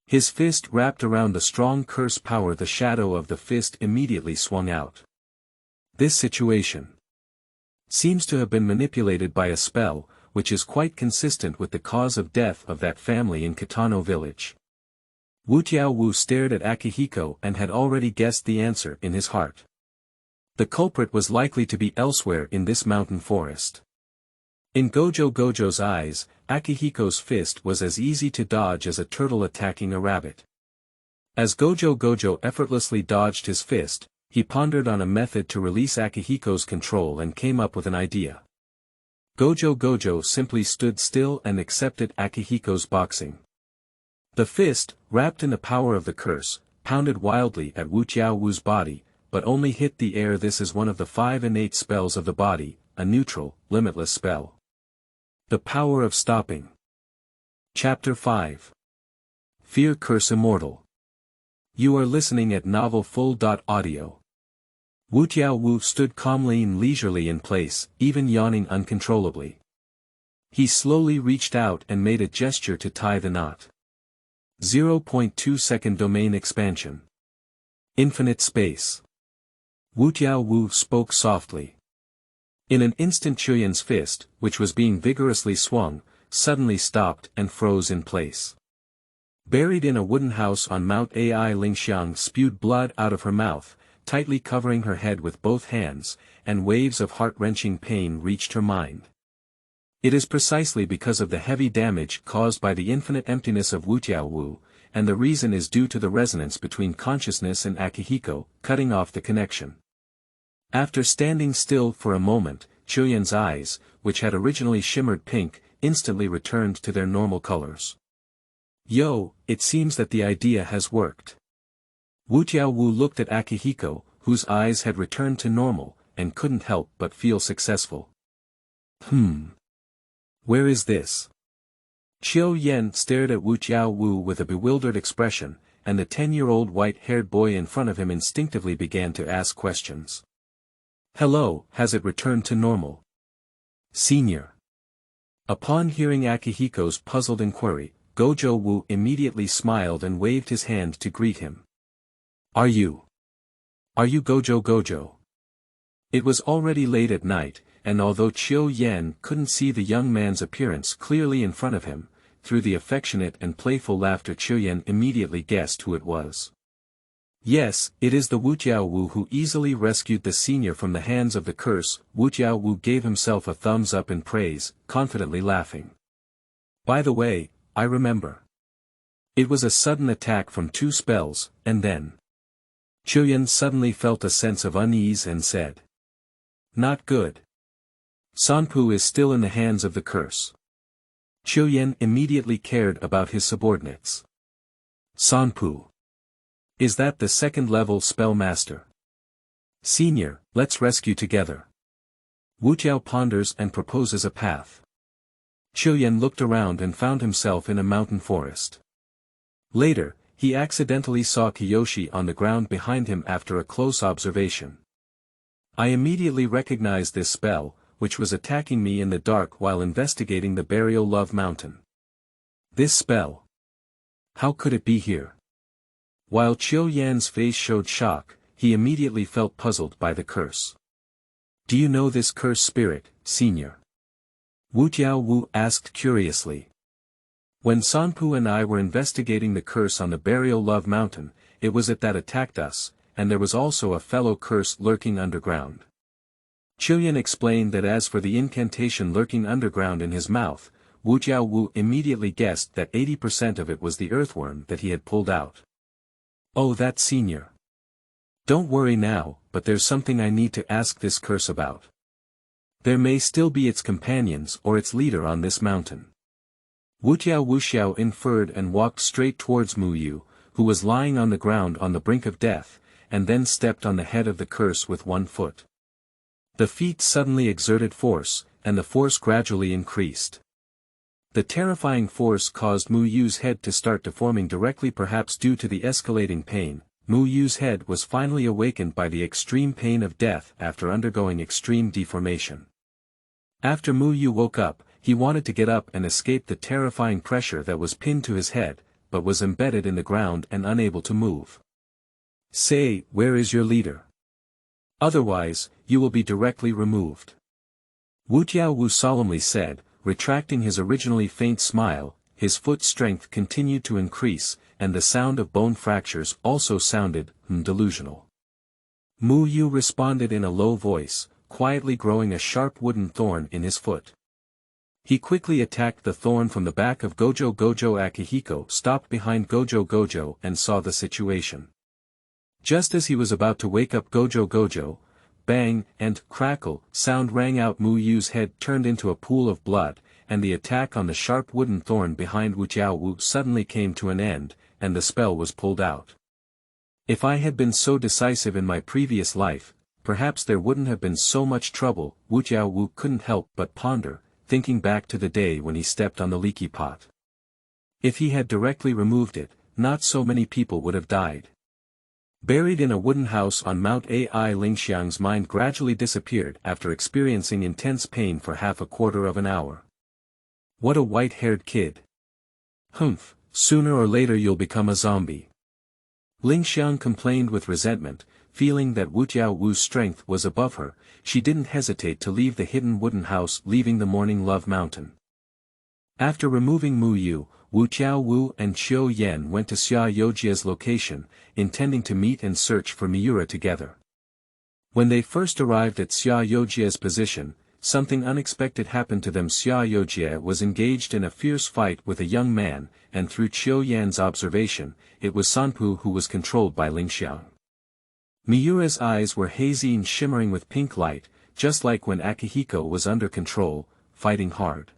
His fist wrapped around the strong curse power. The shadow of the fist immediately swung out. This situation seems to have been manipulated by a spell, which is quite consistent with the cause of death of that family in Kitano village. Wutiao Wu stared at Akihiko and had already guessed the answer in his heart. The culprit was likely to be elsewhere in this mountain forest. In Gojo's eyes, Akihiko's fist was as easy to dodge as a turtle attacking a rabbit. As Gojo effortlessly dodged his fist, he pondered on a method to release Akihiko's control and came up with an idea. Gojo simply stood still and accepted Akihiko's boxing. The fist, wrapped in the power of the curse, pounded wildly at Wutiao Wu's body, but only hit the air. This is one of the 5 innate spells of the body, a neutral, limitless spell. The power of stopping. Chapter 5. Fear Curse Immortal. You are listening at novelfull.audio. Wutiao Wu stood calmly and leisurely in place, even yawning uncontrollably. He slowly reached out and made a gesture to tie the knot. 0.2 second domain expansion. Infinite space. Wutiao Wu spoke softly. In an instant Chuyan's fist, which was being vigorously swung, suddenly stopped and froze in place. Buried in a wooden house on Mount Ai, Lingxiang spewed blood out of her mouth, tightly covering her head with both hands, and waves of heart-wrenching pain reached her mind. It is precisely because of the heavy damage caused by the infinite emptiness of Wutiao Wu, and the reason is due to the resonance between consciousness and Akihiko, cutting off the connection. After standing still for a moment, Chuyan's eyes, which had originally shimmered pink, instantly returned to their normal colors. Yo, it seems that the idea has worked. Wutiao Wu looked at Akihiko, whose eyes had returned to normal, and couldn't help but feel successful. Where is this? Qiu Yan stared at Wutiao Wu with a bewildered expression, and the 10-year-old white-haired boy in front of him instinctively began to ask questions. Hello, has it returned to normal? Senior. Upon hearing Akihiko's puzzled inquiry, Gojo Wu immediately smiled and waved his hand to greet him. Are you Gojo? It was already late at night, and although Qiu Yan couldn't see the young man's appearance clearly in front of him, through the affectionate and playful laughter Qiu Yan immediately guessed who it was. Yes, it is the Wutiao Wu who easily rescued the senior from the hands of the curse. Wutiao Wu gave himself a thumbs up in praise, confidently laughing. By the way, I remember. It was a sudden attack from 2 spells, and then. Chuyan suddenly felt a sense of unease and said. Not good. Sanpu is still in the hands of the curse. Chuyan immediately cared about his subordinates. Sanpu. Is that the 2nd-level spell master? Senior, let's rescue together. Wutiao ponders and proposes a path. Chuyan looked around and found himself in a mountain forest. Later, he accidentally saw Kiyoshi on the ground behind him after a close observation. I immediately recognized this spell, which was attacking me in the dark while investigating the Burial Love Mountain. This spell. How could it be here? While Qiu Yan's face showed shock, he immediately felt puzzled by the curse. Do you know this curse spirit, senior? Wutiao Wu asked curiously. When Sanpu and I were investigating the curse on the Burial Love Mountain, it was it that attacked us, and there was also a fellow curse lurking underground. Chuyan explained that as for the incantation lurking underground in his mouth, Wutiao Wu immediately guessed that 80% of it was the earthworm that he had pulled out. Oh, that senior. Don't worry now, but there's something I need to ask this curse about. There may still be its companions or its leader on this mountain. Wutiao Wuxiao inferred and walked straight towards Mu Yu, who was lying on the ground on the brink of death, and then stepped on the head of the curse with 1 foot. The feet suddenly exerted force, and the force gradually increased. The terrifying force caused Mu Yu's head to start deforming directly, perhaps due to the escalating pain. Mu Yu's head was finally awakened by the extreme pain of death after undergoing extreme deformation. After Mu Yu woke up, he wanted to get up and escape the terrifying pressure that was pinned to his head, but was embedded in the ground and unable to move. Say, where is your leader? Otherwise, you will be directly removed. Wutiao Wu solemnly said, retracting his originally faint smile. His foot strength continued to increase, and the sound of bone fractures also sounded delusional. Mu Yu responded in a low voice, quietly growing a sharp wooden thorn in his foot. He quickly attacked the thorn from the back of Gojo. Akihiko stopped behind Gojo and saw the situation. Just as he was about to wake up Gojo, bang, and crackle, sound rang out. Mu Yu's head turned into a pool of blood, and the attack on the sharp wooden thorn behind Wutiao Wu suddenly came to an end, and the spell was pulled out. If I had been so decisive in my previous life, perhaps there wouldn't have been so much trouble. Wutiao Wu couldn't help but ponder, thinking back to the day when he stepped on the leaky pot. If he had directly removed it, not so many people would have died. Buried in a wooden house on Mount Ai, Lingxiang's mind gradually disappeared after experiencing intense pain for half a quarter of an hour. What a white-haired kid. Humph, sooner or later you'll become a zombie. Lingxiang complained with resentment, feeling that Wutiao Wu's strength was above her. She didn't hesitate to leave the hidden wooden house, leaving the Morning Love Mountain. After removing Mu Yu, Wutiao Wu and Qiu Yan went to Xia Youjia's location, intending to meet and search for Miura together. When they first arrived at Xia Youjia's position, something unexpected happened to them. Xia Youjia was engaged in a fierce fight with a young man, and through Qiu Yan's observation, it was Sanpu who was controlled by Lingxiang. Miura's eyes were hazy and shimmering with pink light, just like when Akihiko was under control, fighting hard.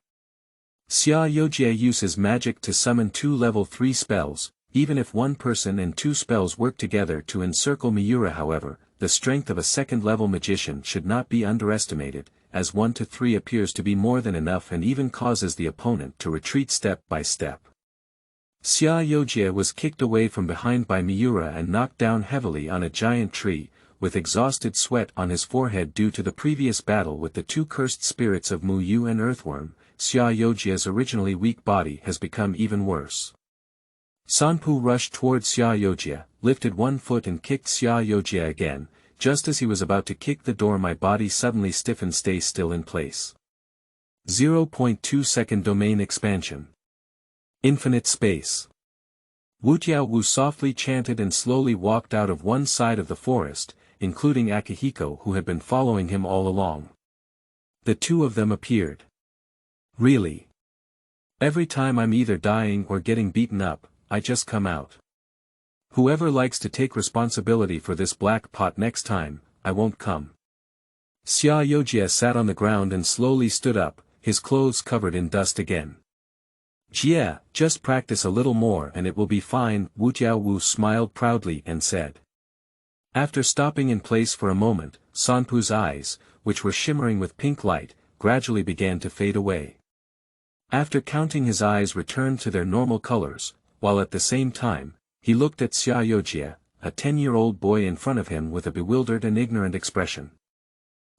Xia Youjia uses magic to summon 2 level 3 spells. Even if one person and 2 spells work together to encircle Miura, however, the strength of a second-level magician should not be underestimated, as 1 to 3 appears to be more than enough and even causes the opponent to retreat step by step. Xia Youjia was kicked away from behind by Miura and knocked down heavily on a giant tree, with exhausted sweat on his forehead due to the previous battle with the 2 cursed spirits of Mu Yu and Earthworm. Xia Youjia's originally weak body has become even worse. Sanpu rushed towards Xia Youjia, lifted 1 foot and kicked Xia Youjia again. Just as he was about to kick the door, my body suddenly stiffened. Stay still in place. 0.2 second domain expansion. Infinite space. Wutiao Wu softly chanted and slowly walked out of one side of the forest, including Akihiko, who had been following him all along. The 2 of them appeared. Really? Every time I'm either dying or getting beaten up, I just come out. Whoever likes to take responsibility for this black pot next time, I won't come. Xia Youjia sat on the ground and slowly stood up, his clothes covered in dust again. Yeah, just practice a little more and it will be fine. Wutiao Wu smiled proudly and said. After stopping in place for a moment, Sanpu's eyes, which were shimmering with pink light, gradually began to fade away. After counting, his eyes returned to their normal colors, while at the same time, he looked at Xia Youjia, a 10-year-old boy in front of him, with a bewildered and ignorant expression.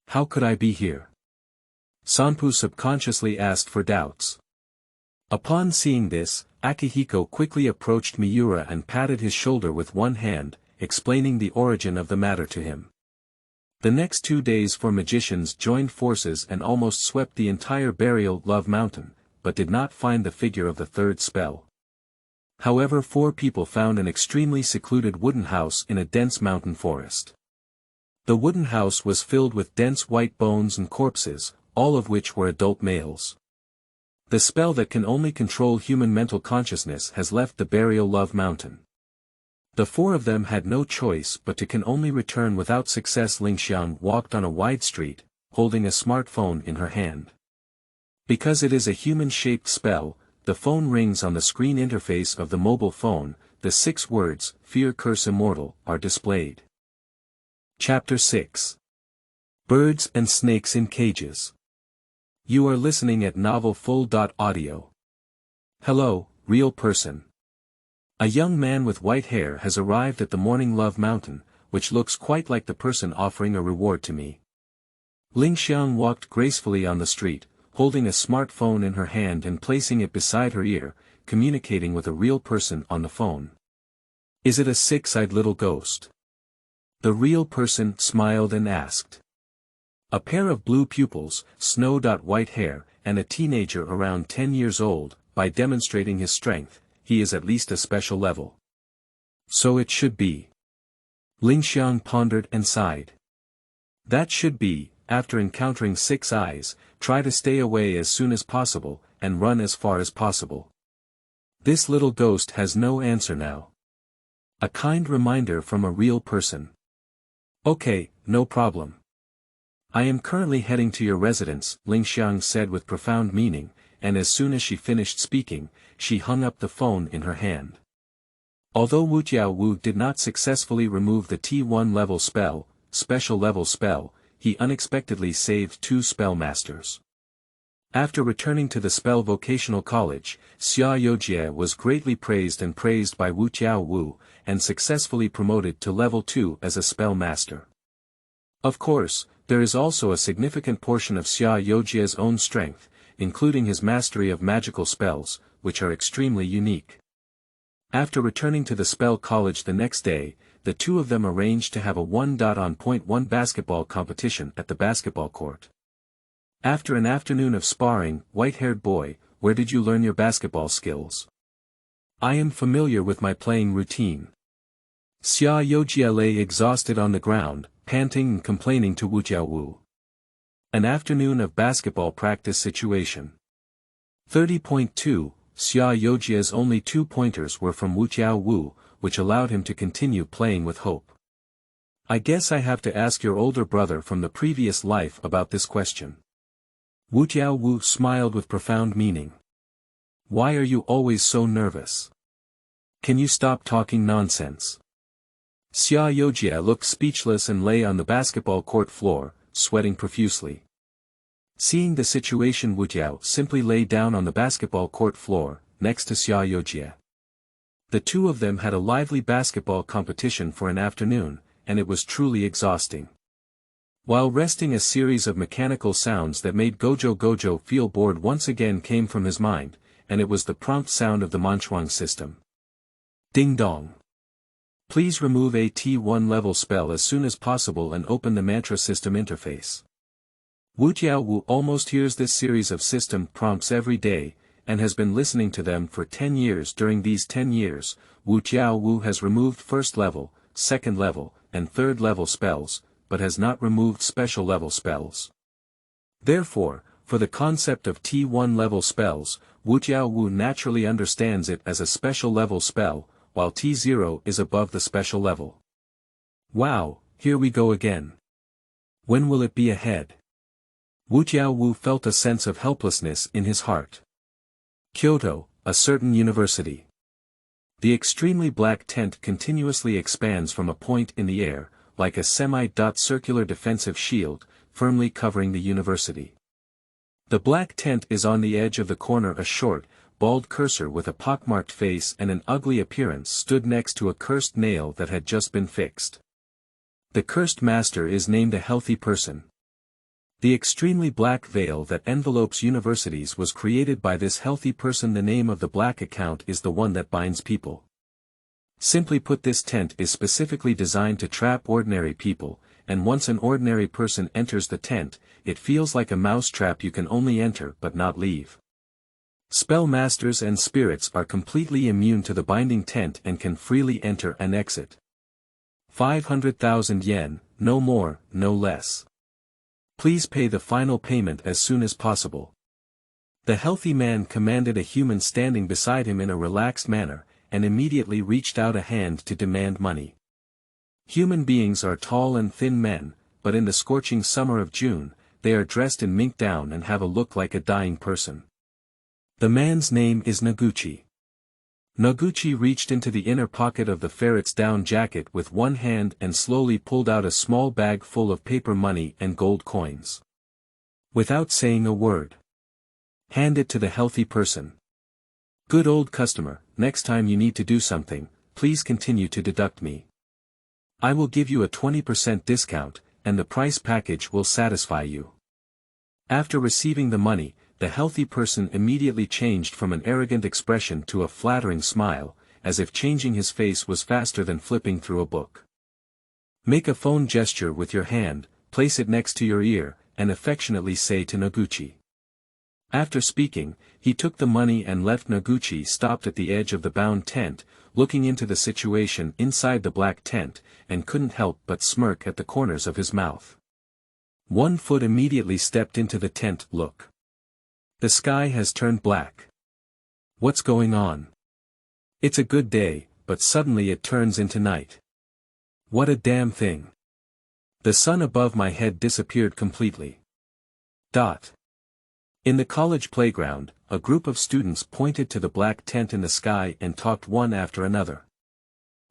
How could I be here? Sanpu subconsciously asked for doubts. Upon seeing this, Akihiko quickly approached Miura and patted his shoulder with one hand, explaining the origin of the matter to him. The next 2 days 4 magicians joined forces and almost swept the entire Burial Love Mountain, but did not find the figure of the 3rd spell. However, 4 people found an extremely secluded wooden house in a dense mountain forest. The wooden house was filled with dense white bones and corpses, all of which were adult males. The spell that can only control human mental consciousness has left the Burial Love Mountain. The 4 of them had no choice but to can only return without success. Lingxiang walked on a wide street, holding a smartphone in her hand. Because it is a human-shaped spell, the phone rings on the screen interface of the mobile phone. The 6 words, Fear Curse Immortal, are displayed. Chapter 6. Birds and Snakes in Cages. You are listening at novelfull.audio. Hello, real person. A young man with white hair has arrived at the Morning Love Mountain, which looks quite like the person offering a reward to me. Lingxiang walked gracefully on the street, holding a smartphone in her hand and placing it beside her ear, communicating with a real person on the phone. Is it a 6-eyed little ghost? The real person smiled and asked. A pair of blue pupils, snow-white hair, and a teenager around 10 years old. By demonstrating his strength, he is at least a special level. So it should be. Lingxiang pondered and sighed. That should be. After encountering 6 eyes, try to stay away as soon as possible, and run as far as possible. This little ghost has no answer now. A kind reminder from a real person. Okay, no problem. I am currently heading to your residence, Ling Xiang said with profound meaning, and as soon as she finished speaking, she hung up the phone in her hand. Although Wutiao Wu did not successfully remove the T1 level spell, special level spell, he unexpectedly saved 2 spellmasters. After returning to the spell vocational college, Xia Youjie was greatly praised by Wutiao Wu, and successfully promoted to level 2 as a spell master. Of course, there is also a significant portion of Xia Youjie's own strength, including his mastery of magical spells, which are extremely unique. After returning to the spell college the next day, the two of them arranged to have a 1-on-1 basketball competition at the basketball court. After an afternoon of sparring, white-haired boy, where did you learn your basketball skills? I am familiar with my playing routine. Xia Youjie lay exhausted on the ground, panting and complaining to Wutiao Wu. An afternoon of basketball practice situation. 30.2, Xia Youjie's only 2 pointers were from Wutiao Wu, which allowed him to continue playing with hope. I guess I have to ask your older brother from the previous life about this question. Wutiao Wu smiled with profound meaning. Why are you always so nervous? Can you stop talking nonsense? Xia Youjie looked speechless and lay on the basketball court floor, sweating profusely. Seeing the situation, Wutiao simply lay down on the basketball court floor, next to Xia Youjie. The two of them had a lively basketball competition for an afternoon, and it was truly exhausting. While resting, a series of mechanical sounds that made Gojo feel bored once again came from his mind, and it was the prompt sound of the Manchuang system. Dingdong. Please remove a T1 level spell as soon as possible and open the mantra system interface. Wutiao Wu almost hears this series of system prompts every day, and has been listening to them for 10 years. During these 10 years, Wutiao Wu has removed first level, second level, and third level spells, but has not removed special level spells. Therefore, for the concept of T1 level spells, Wutiao Wu naturally understands it as a special level spell, while T0 is above the special level. Wow, here we go again. When will it be ahead? Wutiao Wu felt a sense of helplessness in his heart. Kyoto, a certain university. The black tent continuously expands from a point in the air, like a semi-circular defensive shield, firmly covering the university. The black tent is on the edge of the corner. A short, bald cursor with a pockmarked face and an ugly appearance stood next to a cursed nail that had just been fixed. The cursed master is named a healthy person. The extremely black veil that envelopes universities was created by this healthy person. The name of the black account is the one that binds people. Simply put, this tent is specifically designed to trap ordinary people, and once an ordinary person enters the tent, it feels like a mousetrap. You can only enter but not leave. Spellmasters and spirits are completely immune to the binding tent and can freely enter and exit. 500,000 yen, no more, no less. Please pay the final payment as soon as possible. The healthy man commanded a human standing beside him in a relaxed manner, and immediately reached out a hand to demand money. Human beings are tall and thin men, but in the scorching summer of June, they are dressed in mink down and have a look like a dying person. The man's name is Noguchi. Noguchi reached into the inner pocket of the ferret's down jacket with one hand and slowly pulled out a small bag full of paper money and gold coins. Without saying a word. Hand it to the healthy person. Good old customer, next time you need to do something, please continue to deduct me. I will give you a 20% discount, and the price package will satisfy you. After receiving the money, the healthy person immediately changed from an arrogant expression to a flattering smile, as if changing his face was faster than flipping through a book. Make a phone gesture with your hand, place it next to your ear, and affectionately say to Noguchi. After speaking, he took the money and left. Noguchi stopped at the edge of the bound tent, looking into the situation inside the black tent, and couldn't help but smirk at the corners of his mouth. 1 foot immediately stepped into the tent. Look. The sky has turned black. What's going on? It's a good day, but suddenly it turns into night. What a damn thing. The sun above my head disappeared completely. In the college playground, a group of students pointed to the black tent in the sky and talked one after another.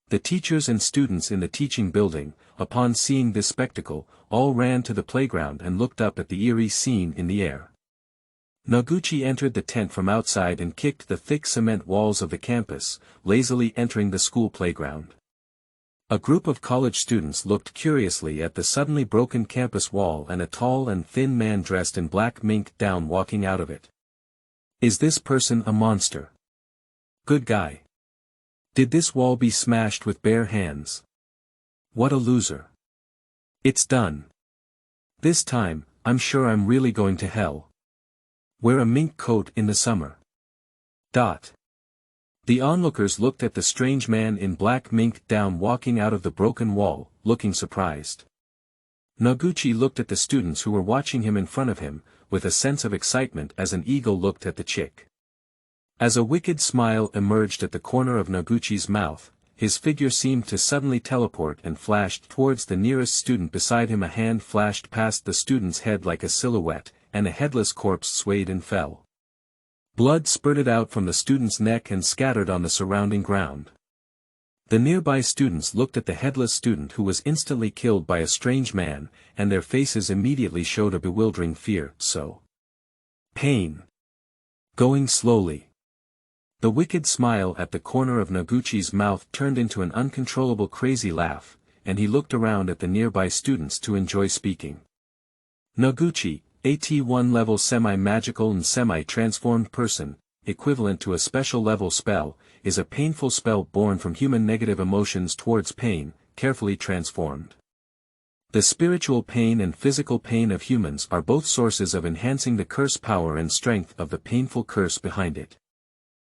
The teachers and students in the teaching building, upon seeing this spectacle, all ran to the playground and looked up at the eerie scene in the air. Noguchi entered the tent from outside and kicked the thick cement walls of the campus, lazily entering the school playground. A group of college students looked curiously at the suddenly broken campus wall and a tall and thin man dressed in black mink down walking out of it. Is this person a monster? Good guy. Did this wall be smashed with bare hands? What a loser. It's done. This time, I'm sure I'm really going to hell. Wear a mink coat in the summer. The onlookers looked at the strange man in black mink down walking out of the broken wall, looking surprised. Noguchi looked at the students who were watching him in front of him, with a sense of excitement as an eagle looked at the chick. As a wicked smile emerged at the corner of Noguchi's mouth, his figure seemed to suddenly teleport and flashed towards the nearest student beside him. A hand flashed past the student's head like a silhouette, and a headless corpse swayed and fell. Blood spurted out from the student's neck and scattered on the surrounding ground. The nearby students looked at the headless student who was instantly killed by a strange man, and their faces immediately showed a bewildering fear. Pain. Going slowly. The wicked smile at the corner of Noguchi's mouth turned into an uncontrollable crazy laugh, and he looked around at the nearby students to enjoy speaking. Noguchi, AT1 level semi-magical and semi-transformed person, equivalent to a special level spell, is a painful spell born from human negative emotions towards pain, carefully transformed. The spiritual pain and physical pain of humans are both sources of enhancing the curse power and strength of the painful curse behind it.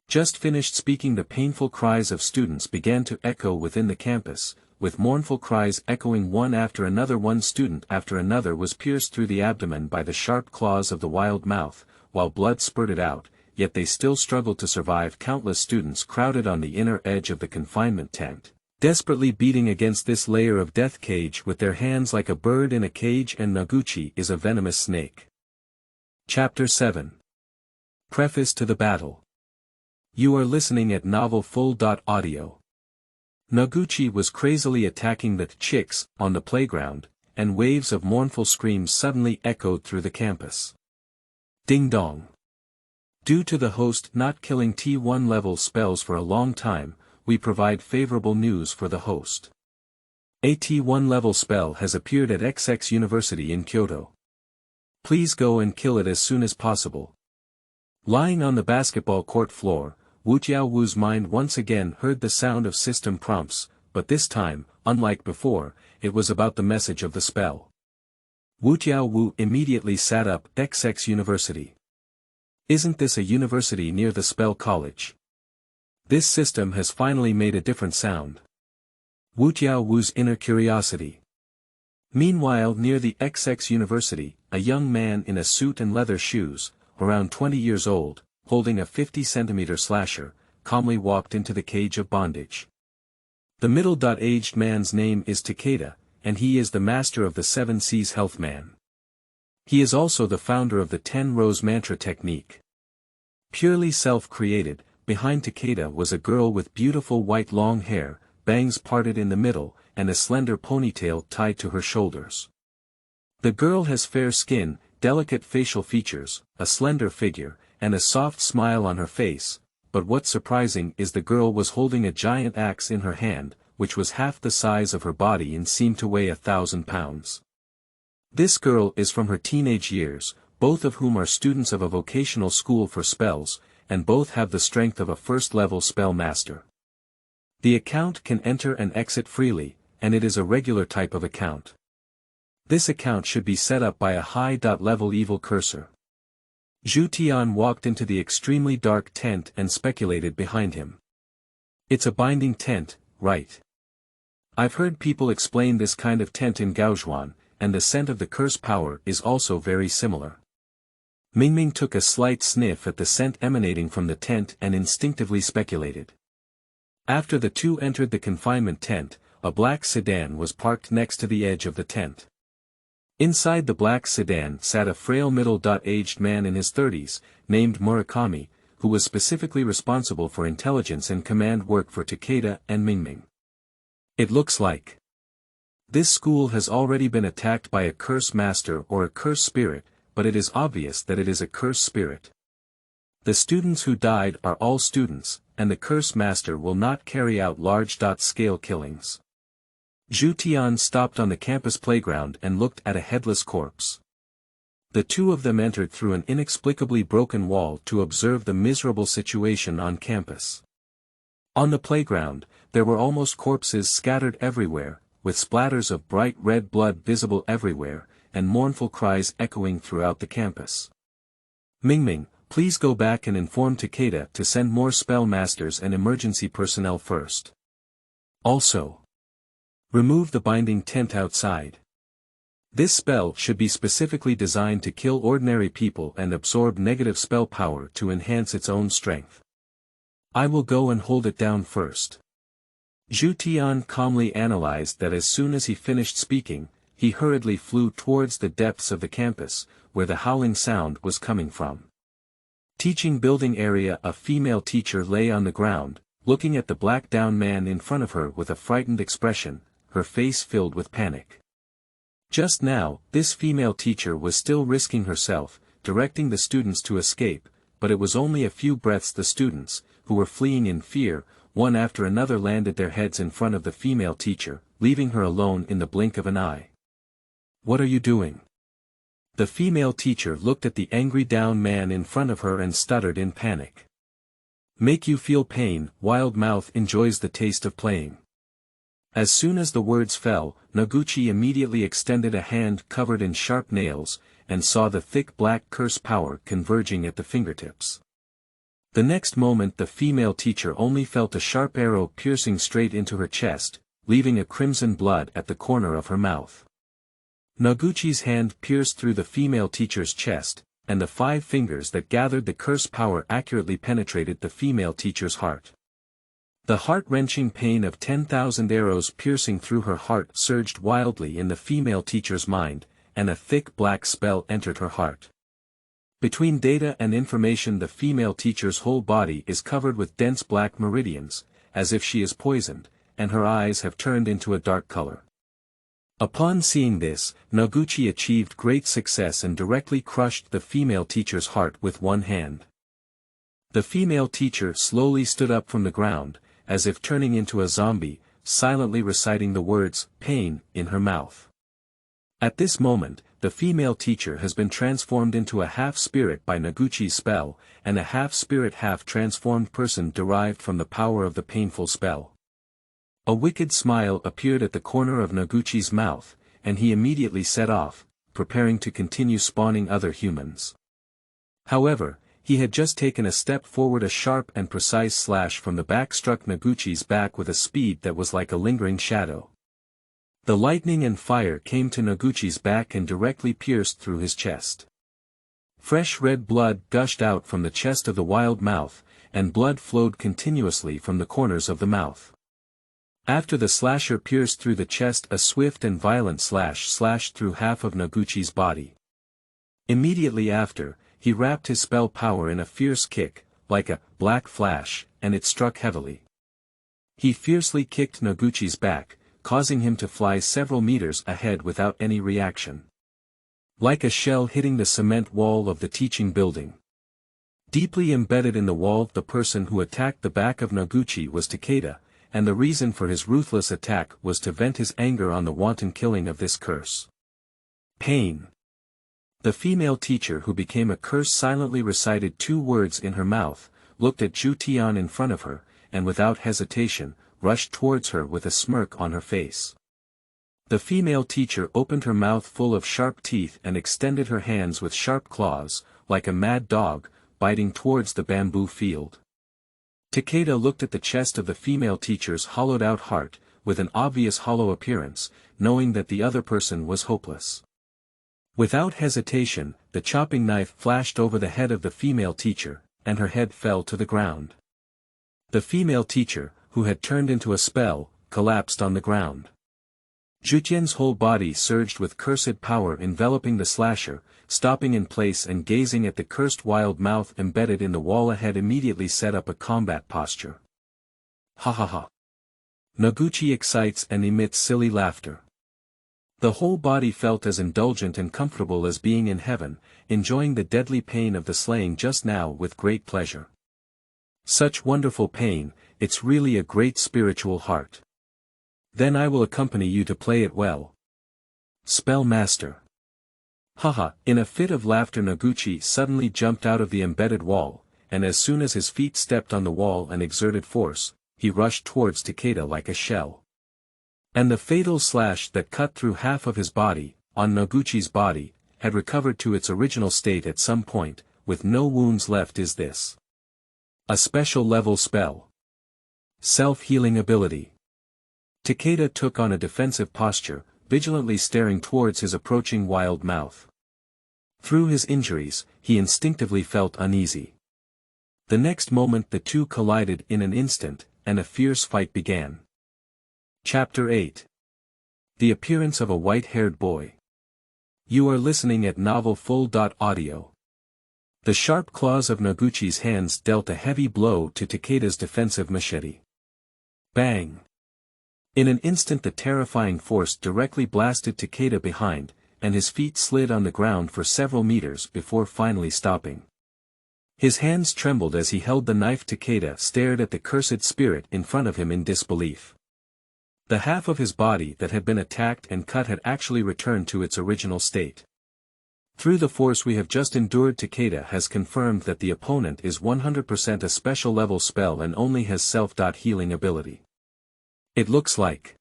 Just finished speaking, the painful cries of students began to echo within the campus, with mournful cries echoing one after another. One student after another was pierced through the abdomen by the sharp claws of the wild mouth, while blood spurted out, yet they still struggled to survive. Countless students crowded on the inner edge of the confinement tent, desperately beating against this layer of death cage with their hands like a bird in a cage, and Noguchi is a venomous snake. Chapter 7. Preface to the Battle. You are listening at novelfull.audio. Noguchi was crazily attacking the chicks on the playground, and waves of mournful screams suddenly echoed through the campus. Ding-dong. Due to the host not killing T1 level spells for a long time, we provide favorable news for the host. A T1 level spell has appeared at XX University in Kyoto. Please go and kill it as soon as possible. Lying on the basketball court floor, Wutiao Wu's mind once again heard the sound of system prompts, but this time, unlike before, it was about the message of the spell. Wutiao Wu immediately sat up. XX University. Isn't this a university near the spell college? This system has finally made a different sound. Wutiao Wu's inner curiosity. Meanwhile, near the XX University, a young man in a suit and leather shoes, around 20 years old, holding a 50-centimeter slasher, calmly walked into the cage of bondage. The middle-aged man's name is Takeda, and he is the master of the 7 C's Health Man. He is also the founder of the 10 Rose Mantra technique. Purely self-created, behind Takeda was a girl with beautiful white long hair, bangs parted in the middle, and a slender ponytail tied to her shoulders. The girl has fair skin, delicate facial features, a slender figure, and a soft smile on her face, but what's surprising is the girl was holding a giant axe in her hand, which was half the size of her body and seemed to weigh 1,000 pounds. This girl is from her teenage years, both of whom are students of a vocational school for spells, and both have the strength of a first-level spell master. The account can enter and exit freely, and it is a regular type of account. This account should be set up by a high-level evil cursor. Zhu Tian walked into the extremely dark tent and speculated behind him. It's a binding tent, right? I've heard people explain this kind of tent in Gaojuan, and the scent of the curse power is also very similar. Mingming took a slight sniff at the scent emanating from the tent and instinctively speculated. After the two entered the confinement tent, a black sedan was parked next to the edge of the tent. Inside the black sedan sat a frail middle-aged man in his 30s, named Murakami, who was specifically responsible for intelligence and command work for Takeda and Mingming. It looks like this school has already been attacked by a curse master or a curse spirit, but it is obvious that it is a curse spirit. The students who died are all students, and the curse master will not carry out large-scale killings. Zhu Tian stopped on the campus playground and looked at a headless corpse. The two of them entered through an inexplicably broken wall to observe the miserable situation on campus. On the playground, there were almost corpses scattered everywhere, with splatters of bright red blood visible everywhere, and mournful cries echoing throughout the campus. Mingming, please go back and inform Takeda to send more spell masters and emergency personnel first. Also, remove the binding tent outside. This spell should be specifically designed to kill ordinary people and absorb negative spell power to enhance its own strength. I will go and hold it down first. Zhu Tian calmly analyzed that as soon as he finished speaking, he hurriedly flew towards the depths of the campus, where the howling sound was coming from. Teaching building area. A female teacher lay on the ground, looking at the black-down man in front of her with a frightened expression, her face filled with panic. Just now, this female teacher was still risking herself, directing the students to escape, but it was only a few breaths. The students, who were fleeing in fear, one after another landed their heads in front of the female teacher, leaving her alone in the blink of an eye. What are you doing? The female teacher looked at the angry down man in front of her and stuttered in panic. Make you feel pain. Wild mouth enjoys the taste of playing. As soon as the words fell, Noguchi immediately extended a hand covered in sharp nails, and saw the thick black curse power converging at the fingertips. The next moment the female teacher only felt a sharp arrow piercing straight into her chest, leaving a crimson blood at the corner of her mouth. Noguchi's hand pierced through the female teacher's chest, and the 5 fingers that gathered the curse power accurately penetrated the female teacher's heart. The heart-wrenching pain of 10,000 arrows piercing through her heart surged wildly in the female teacher's mind, and a thick black spell entered her heart. Between data and information, the female teacher's whole body is covered with dense black meridians, as if she is poisoned, and her eyes have turned into a dark color. Upon seeing this, Noguchi achieved great success and directly crushed the female teacher's heart with one hand. The female teacher slowly stood up from the ground, as if turning into a zombie, silently reciting the words, pain, in her mouth. At this moment, the female teacher has been transformed into a half-spirit by Noguchi's spell, and a half-spirit half-transformed person derived from the power of the painful spell. A wicked smile appeared at the corner of Noguchi's mouth, and he immediately set off, preparing to continue spawning other humans. However, he had just taken a step forward. A sharp and precise slash from the back struck Noguchi's back with a speed that was like a lingering shadow. The lightning and fire came to Noguchi's back and directly pierced through his chest. Fresh red blood gushed out from the chest of the wild mouth, and blood flowed continuously from the corners of the mouth. After the slasher pierced through the chest, a swift and violent slash slashed through half of Noguchi's body. Immediately after, he wrapped his spell power in a fierce kick, like a black flash, and it struck heavily. He fiercely kicked Noguchi's back, causing him to fly several meters ahead without any reaction. Like a shell hitting the cement wall of the teaching building. Deeply embedded in the wall, the person who attacked the back of Noguchi was Takeda, and the reason for his ruthless attack was to vent his anger on the wanton killing of this curse. Pain. The female teacher who became a curse silently recited 2 words in her mouth, looked at Zhu Tian in front of her, and without hesitation, rushed towards her with a smirk on her face. The female teacher opened her mouth full of sharp teeth and extended her hands with sharp claws, like a mad dog, biting towards the bamboo field. Takeda looked at the chest of the female teacher's hollowed-out heart, with an obvious hollow appearance, knowing that the other person was hopeless. Without hesitation, the chopping knife flashed over the head of the female teacher, and her head fell to the ground. The female teacher, who had turned into a spell, collapsed on the ground. Zhuqian's whole body surged with cursed power enveloping the slasher, stopping in place and gazing at the cursed wild mouth embedded in the wall ahead immediately set up a combat posture. Ha ha ha. Noguchi excites and emits silly laughter. The whole body felt as indulgent and comfortable as being in heaven, enjoying the deadly pain of the slaying just now with great pleasure. Such wonderful pain, it's really a great spiritual heart. Then I will accompany you to play it well. Spell Master. Haha, in a fit of laughter Noguchi suddenly jumped out of the embedded wall, and as soon as his feet stepped on the wall and exerted force, he rushed towards Takeda like a shell. And the fatal slash that cut through half of his body, on Noguchi's body, had recovered to its original state at some point, with no wounds left. Is this a special level spell? Self-healing ability. Takeda took on a defensive posture, vigilantly staring towards his approaching wild mouth. Through his injuries, he instinctively felt uneasy. The next moment the two collided in an instant, and a fierce fight began. Chapter 8. The Appearance of a White-Haired Boy. You are listening at novelfull.audio. The sharp claws of Noguchi's hands dealt a heavy blow to Takeda's defensive machete. Bang! In an instant the terrifying force directly blasted Takeda behind, and his feet slid on the ground for several meters before finally stopping. His hands trembled as he held the knife. Takeda stared at the cursed spirit in front of him in disbelief. The half of his body that had been attacked and cut had actually returned to its original state. Through the force we have just endured, Takeda has confirmed that the opponent is 100% a special level spell and only has self-healing ability. It looks like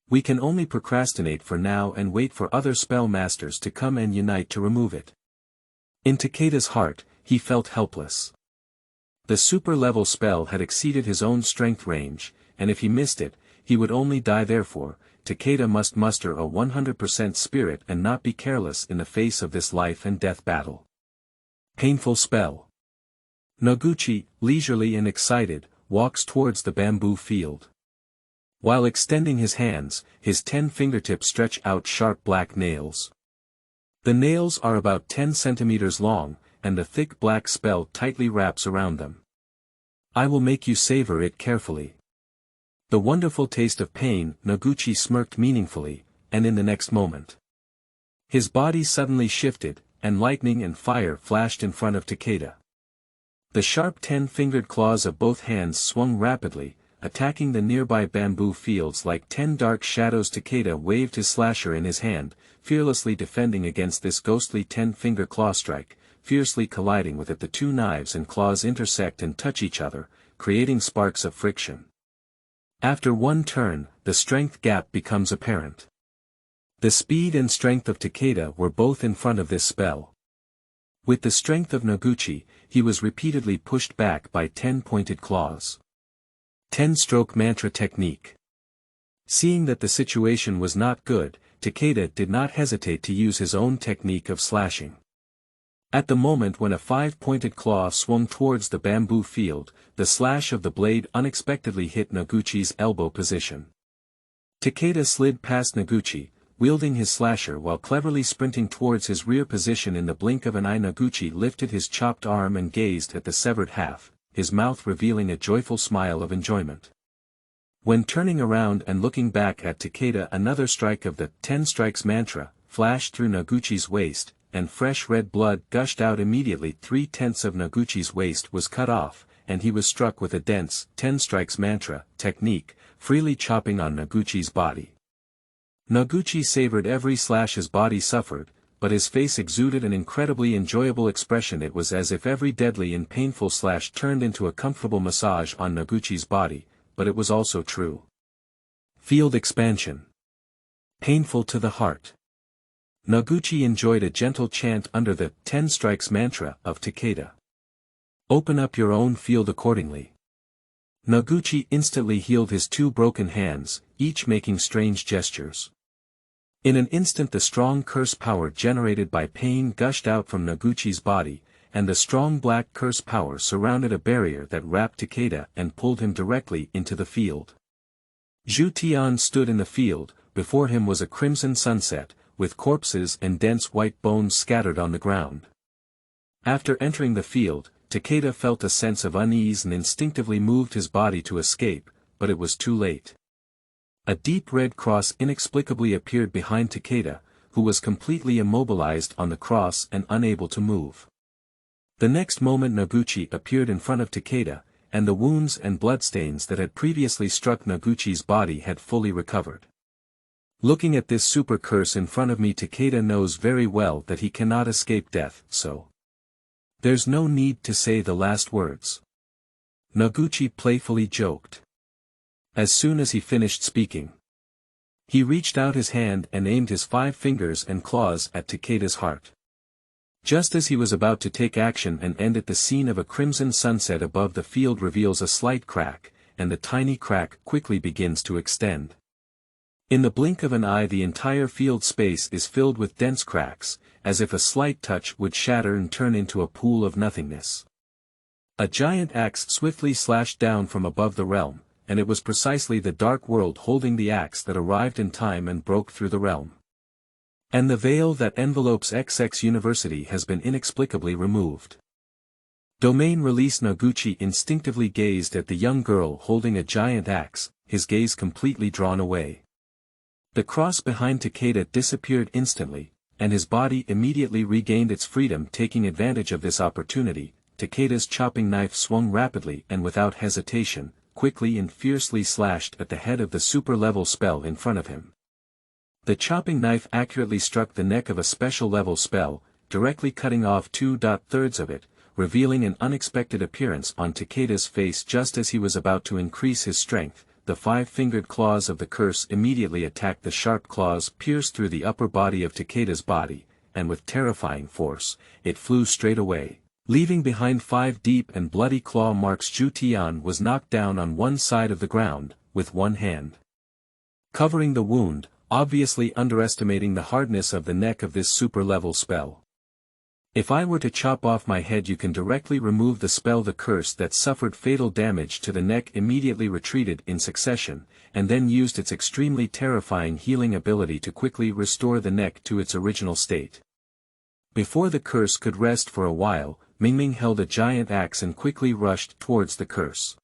we can only procrastinate for now and wait for other spell masters to come and unite to remove it. In Takeda's heart, he felt helpless. The super-level spell had exceeded his own strength range, and if he missed it, he would only die. Therefore, Takeda must muster a 100% spirit and not be careless in the face of this life-and-death battle. Painful spell. Noguchi, leisurely and excited, walks towards the bamboo field. While extending his hands, his 10 fingertips stretch out sharp black nails. The nails are about 10 centimeters long, and the thick black spell tightly wraps around them. I will make you savor it carefully. The wonderful taste of pain. Noguchi smirked meaningfully, and in the next moment, his body suddenly shifted, and lightning and fire flashed in front of Takeda. The sharp 10-fingered claws of both hands swung rapidly, attacking the nearby bamboo fields like 10 dark shadows. Takeda waved his slasher in his hand, fearlessly defending against this ghostly 10-finger claw strike, fiercely colliding with it. The two knives and claws intersect and touch each other, creating sparks of friction. After one turn, the strength gap becomes apparent. The speed and strength of Takeda were both in front of this spell. With the strength of Noguchi, he was repeatedly pushed back by 10 pointed claws. 10-stroke mantra technique. Seeing that the situation was not good, Takeda did not hesitate to use his own technique of slashing. At the moment when a 5-pointed claw swung towards the bamboo field, the slash of the blade unexpectedly hit Noguchi's elbow position. Takeda slid past Noguchi, wielding his slasher while cleverly sprinting towards his rear position. In the blink of an eye Noguchi lifted his chopped arm and gazed at the severed half, his mouth revealing a joyful smile of enjoyment. When turning around and looking back at Takeda, another strike of the 10 strikes mantra flashed through Noguchi's waist, and fresh red blood gushed out immediately. 3/10 of Noguchi's waist was cut off, and he was struck with a dense 10 strikes mantra technique, freely chopping on Noguchi's body. Noguchi savored every slash his body suffered, but his face exuded an incredibly enjoyable expression. It was as if every deadly and painful slash turned into a comfortable massage on Noguchi's body, but it was also true. Field expansion. Painful to the heart. Noguchi enjoyed a gentle chant under the 10 strikes mantra of Takeda. Open up your own field accordingly. Noguchi instantly healed his 2 broken hands, each making strange gestures. In an instant the strong curse power generated by pain gushed out from Noguchi's body, and the strong black curse power surrounded a barrier that wrapped Takeda and pulled him directly into the field. Zhu Tian stood in the field. Before him was a crimson sunset, with corpses and dense white bones scattered on the ground. After entering the field, Takeda felt a sense of unease and instinctively moved his body to escape, but it was too late. A deep red cross inexplicably appeared behind Takeda, who was completely immobilized on the cross and unable to move. The next moment Noguchi appeared in front of Takeda, and the wounds and bloodstains that had previously struck Noguchi's body had fully recovered. Looking at this super curse in front of me, Takeda knows very well that he cannot escape death, so there's no need to say the last words. Noguchi playfully joked. As soon as he finished speaking, he reached out his hand and aimed his 5 fingers and claws at Takeda's heart. Just as he was about to take action and end it, the scene of a crimson sunset above the field reveals a slight crack, and the tiny crack quickly begins to extend. In the blink of an eye, the entire field space is filled with dense cracks, as if a slight touch would shatter and turn into a pool of nothingness. A giant axe swiftly slashed down from above the realm, and it was precisely the Dark World holding the axe that arrived in time and broke through the realm. And the veil that envelopes XX University has been inexplicably removed. Domain release. Noguchi instinctively gazed at the young girl holding a giant axe, his gaze completely drawn away. The cross behind Takeda disappeared instantly, and his body immediately regained its freedom. Taking advantage of this opportunity, Takeda's chopping knife swung rapidly and without hesitation, quickly and fiercely slashed at the head of the super-level spell in front of him. The chopping knife accurately struck the neck of a special-level spell, directly cutting off 2/3 of it, revealing an unexpected appearance on Takeda's face. Just as he was about to increase his strength, the 5-fingered claws of the curse immediately attacked. The sharp claws pierced through the upper body of Takeda's body, and with terrifying force, it flew straight away, leaving behind 5 deep and bloody claw marks. Zhu Tian was knocked down on one side of the ground, with one hand covering the wound, obviously underestimating the hardness of the neck of this super-level spell. If I were to chop off my head, you can directly remove the spell. The curse that suffered fatal damage to the neck immediately retreated in succession, and then used its extremely terrifying healing ability to quickly restore the neck to its original state. Before the curse could rest for a while, Mingming held a giant axe and quickly rushed towards the curse.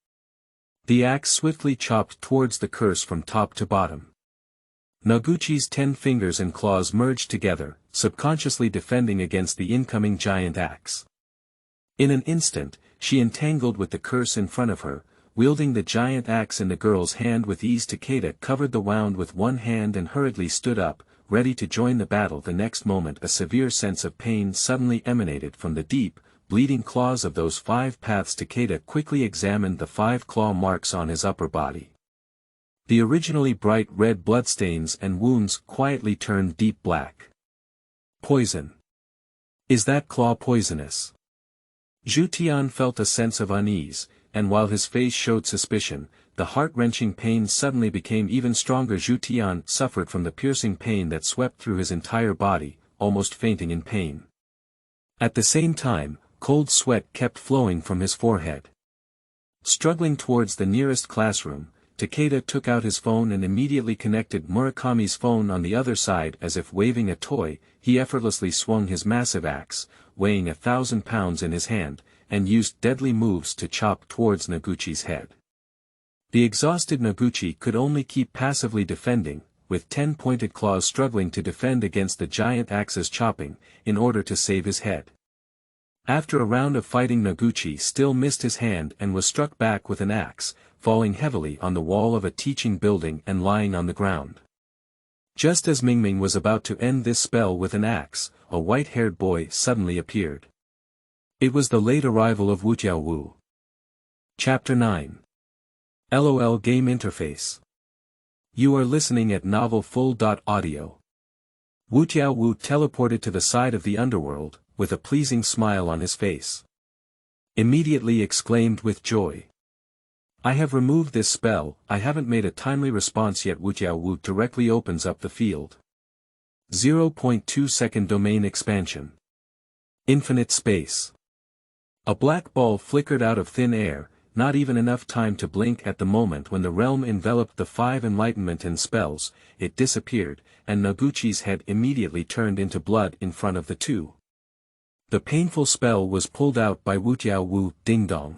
The axe swiftly chopped towards the curse from top to bottom. Noguchi's 10 fingers and claws merged together, subconsciously defending against the incoming giant axe. In an instant, she entangled with the curse in front of her, wielding the giant axe in the girl's hand with ease. Takeda covered the wound with one hand and hurriedly stood up, ready to join the battle. The next moment a severe sense of pain suddenly emanated from the deep, bleeding claws of those 5 paths. Takeda quickly examined the 5 claw marks on his upper body. The originally bright red bloodstains and wounds quietly turned deep black. Poison. Is that claw poisonous? Zhu Tian felt a sense of unease, and while his face showed suspicion, the heart-wrenching pain suddenly became even stronger. Zhu Tian suffered from the piercing pain that swept through his entire body, almost fainting in pain. At the same time, cold sweat kept flowing from his forehead. Struggling towards the nearest classroom, Takeda took out his phone and immediately connected Murakami's phone on the other side. As if waving a toy, he effortlessly swung his massive axe, weighing 1,000 pounds in his hand, and used deadly moves to chop towards Noguchi's head. The exhausted Noguchi could only keep passively defending, with 10 pointed claws struggling to defend against the giant axe's chopping, in order to save his head. After a round of fighting, Noguchi still missed his hand and was struck back with an axe, falling heavily on the wall of a teaching building and lying on the ground. Just as Mingming was about to end this spell with an axe, a white-haired boy suddenly appeared. It was the late arrival of Wutiao Wu. Chapter 9. LOL Game Interface. You are listening at novelfull.audio. Wutiao Wu teleported to the side of the underworld, with a pleasing smile on his face. Immediately exclaimed with joy. I have removed this spell. I haven't made a timely response yet. Wutiao Wu directly opens up the field. 0.2 second domain expansion. Infinite space. A black ball flickered out of thin air, not even enough time to blink. At the moment when the realm enveloped the 5 Enlightenment and spells, it disappeared, and Noguchi's head immediately turned into blood in front of the two. The painful spell was pulled out by Wutiao Wu, Dingdong.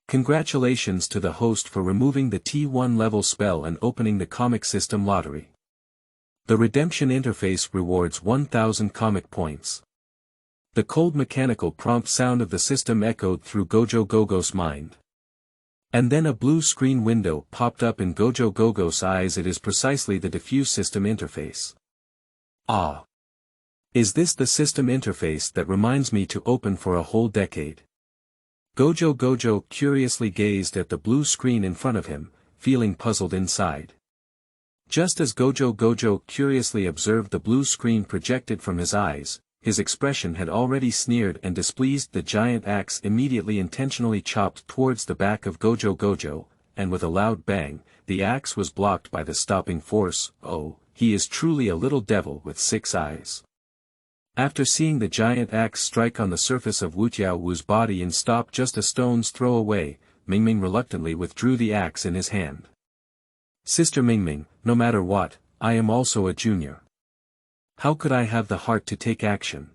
Congratulations to the host for removing the T1 level spell and opening the comic system lottery. The redemption interface rewards 1000 comic points. The cold mechanical prompt sound of the system echoed through Gojo's mind. And then a blue screen window popped up in Gojo's eyes. It is precisely the diffuse system interface. Ah! Is this the system interface that reminds me to open for a whole decade? Gojo curiously gazed at the blue screen in front of him, feeling puzzled inside. Just as Gojo curiously observed the blue screen projected from his eyes, his expression had already sneered and displeased. The giant axe immediately intentionally chopped towards the back of Gojo, and with a loud bang, the axe was blocked by the stopping force. Oh, he is truly a little devil with 6 eyes. After seeing the giant axe strike on the surface of Wutiao Wu's body and stop just a stone's throw away, Mingming reluctantly withdrew the axe in his hand. Sister Mingming, no matter what, I am also a junior. How could I have the heart to take action?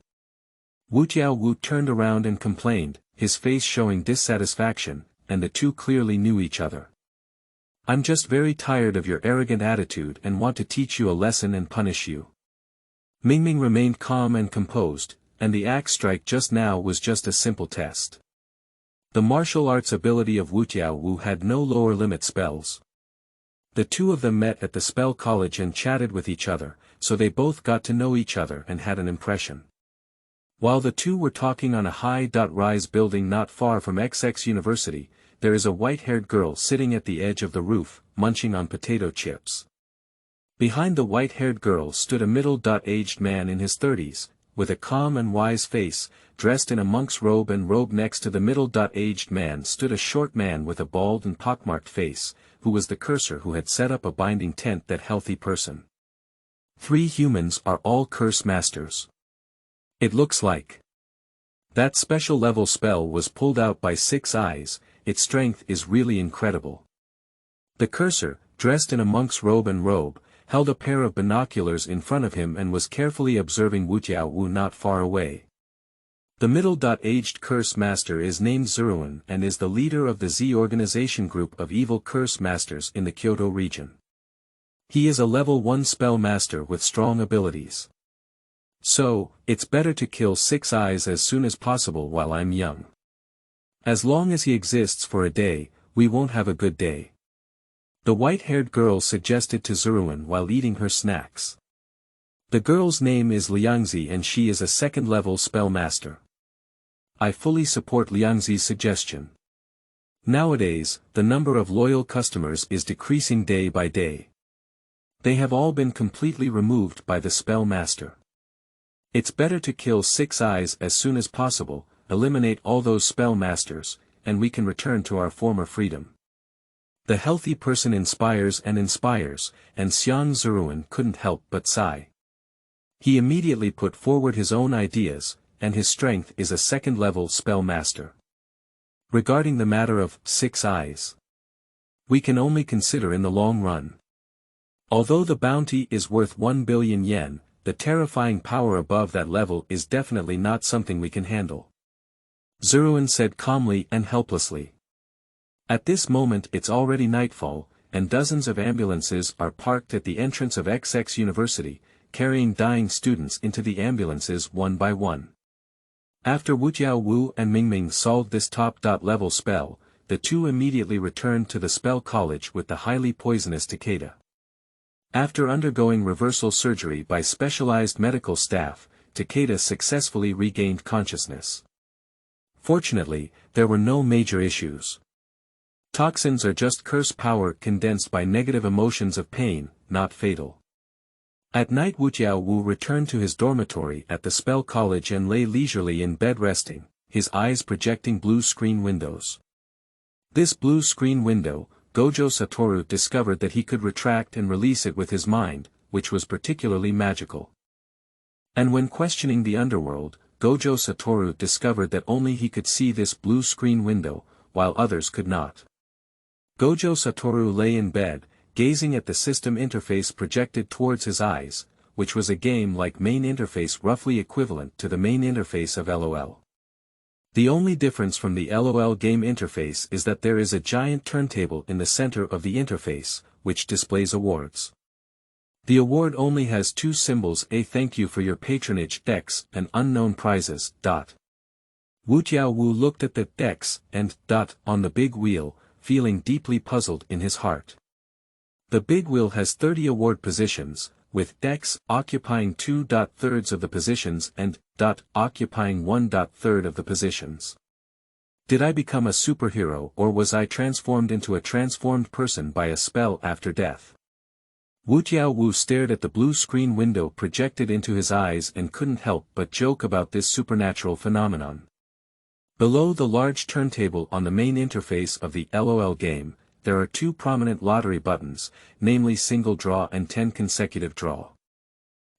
Wutiao Wu turned around and complained, his face showing dissatisfaction, and the two clearly knew each other. I'm just very tired of your arrogant attitude and want to teach you a lesson and punish you. Mingming remained calm and composed, and the axe strike just now was just a simple test. The martial arts ability of Wutiao Wu had no lower limit spells. The two of them met at the spell college and chatted with each other, so they both got to know each other and had an impression. While the two were talking on a high-rise building not far from XX University, there is a white-haired girl sitting at the edge of the roof, munching on potato chips. Behind the white-haired girl stood a middle-aged man in his 30s, with a calm and wise face, dressed in a monk's robe and robe. Next to the middle-aged man stood a short man with a bald and pockmarked face, who was the cursor who had set up a binding tent. That healthy person. 3 humans are all curse masters. It looks like that special level spell was pulled out by 6 eyes. Its strength is really incredible. The cursor, dressed in a monk's robe, held a pair of binoculars in front of him and was carefully observing Wutiao Wu not far away. The middle-aged curse master is named sorcererWill and is the leader of the Z organization group of evil curse masters in the Kyoto region. He is a level 1 spell master with strong abilities. So, it's better to kill 6 eyes as soon as possible while I'm young. As long as he exists for a day, we won't have a good day. The white-haired girl suggested to sorcererWill while eating her snacks. The girl's name is Liangzi and she is a 2nd-level spell master. I fully support Liangzi's suggestion. Nowadays, the number of loyal customers is decreasing day by day. They have all been completely removed by the spell master. It's better to kill 6 eyes as soon as possible, eliminate all those spell masters, and we can return to our former freedom. The healthy person inspires, and Xiang sorcererWill couldn't help but sigh. He immediately put forward his own ideas, and his strength is a 2nd-level spell master. Regarding the matter of 6 eyes, we can only consider in the long run. Although the bounty is worth 1 billion yen, the terrifying power above that level is definitely not something we can handle. sorcererWill said calmly and helplessly. At this moment it's already nightfall, and dozens of ambulances are parked at the entrance of XX University, carrying dying students into the ambulances one by one. After Wutiao Wu and Mingming solved this top-level spell, the two immediately returned to the spell college with the highly poisonous Takeda. After undergoing reversal surgery by specialized medical staff, Takeda successfully regained consciousness. Fortunately, there were no major issues. Toxins are just curse power condensed by negative emotions of pain, not fatal. At night Wutiao Wu returned to his dormitory at the spell college and lay leisurely in bed resting, his eyes projecting blue screen windows. This blue screen window, Gojo Satoru discovered that he could retract and release it with his mind, which was particularly magical. And when questioning the underworld, Gojo Satoru discovered that only he could see this blue screen window, while others could not. Gojo Satoru lay in bed, gazing at the system interface projected towards his eyes, which was a game-like main interface roughly equivalent to the main interface of LOL. The only difference from the LOL game interface is that there is a giant turntable in the center of the interface, which displays awards. The award only has two symbols: a thank you for your patronage X and unknown prizes. Wutiao Wu looked at the X and on the big wheel, feeling deeply puzzled in his heart. The big wheel has 30 award positions, with X occupying 2/3 of the positions and occupying 1/3 of the positions. Did I become a superhero, or was I transformed into a transformed person by a spell after death? Wutiao Wu stared at the blue screen window projected into his eyes and couldn't help but joke about this supernatural phenomenon. Below the large turntable on the main interface of the LOL game, there are two prominent lottery buttons, namely single draw and 10 consecutive draw.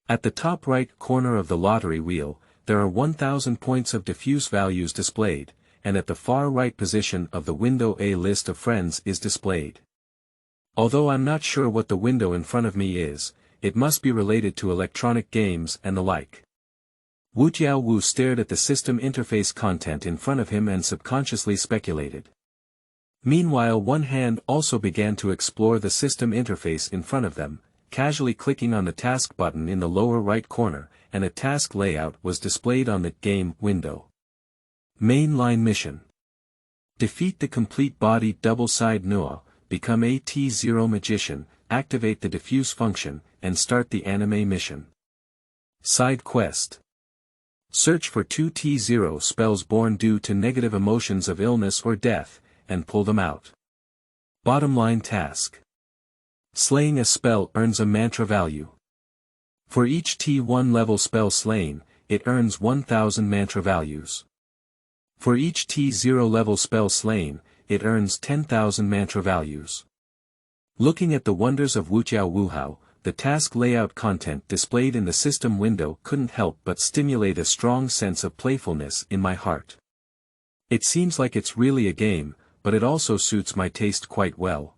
At the top right corner of the lottery wheel, there are 1000 points of diffuse values displayed, and at the far right position of the window a list of friends is displayed. Although I'm not sure what the window in front of me is, it must be related to electronic games and the like. Wutiao Wu stared at the system interface content in front of him and subconsciously speculated. Meanwhile, one hand also began to explore the system interface in front of them, casually clicking on the task button in the lower right corner, and a task layout was displayed on the game window. Mainline mission. Defeat the complete body double-side Nua, become a T0 magician, activate the diffuse function, and start the anime mission. Side quest. Search for 2 T0 spells born due to negative emotions of illness or death, and pull them out. Bottom line task. Slaying a spell earns a mantra value. For each T1 level spell slain, it earns 1000 mantra values. For each T0 level spell slain, it earns 10,000 mantra values. Looking at the wonders of Wutiao Wu, the task layout content displayed in the system window couldn't help but stimulate a strong sense of playfulness in my heart. It seems like it's really a game, but it also suits my taste quite well.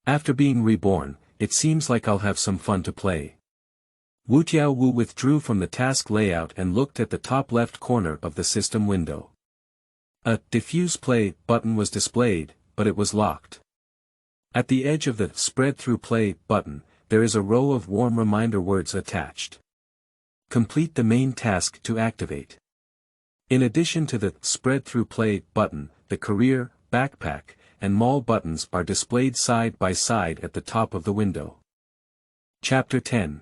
After being reborn, it seems like I'll have some fun to play. Wutiao Wu withdrew from the task layout and looked at the top left corner of the system window. A diffuse play button was displayed, but it was locked. At the edge of the spread through play button, there is a row of warm reminder words attached. Complete the main task to activate. In addition to the spread through play button, the career, backpack, and mall buttons are displayed side by side at the top of the window. Chapter 10.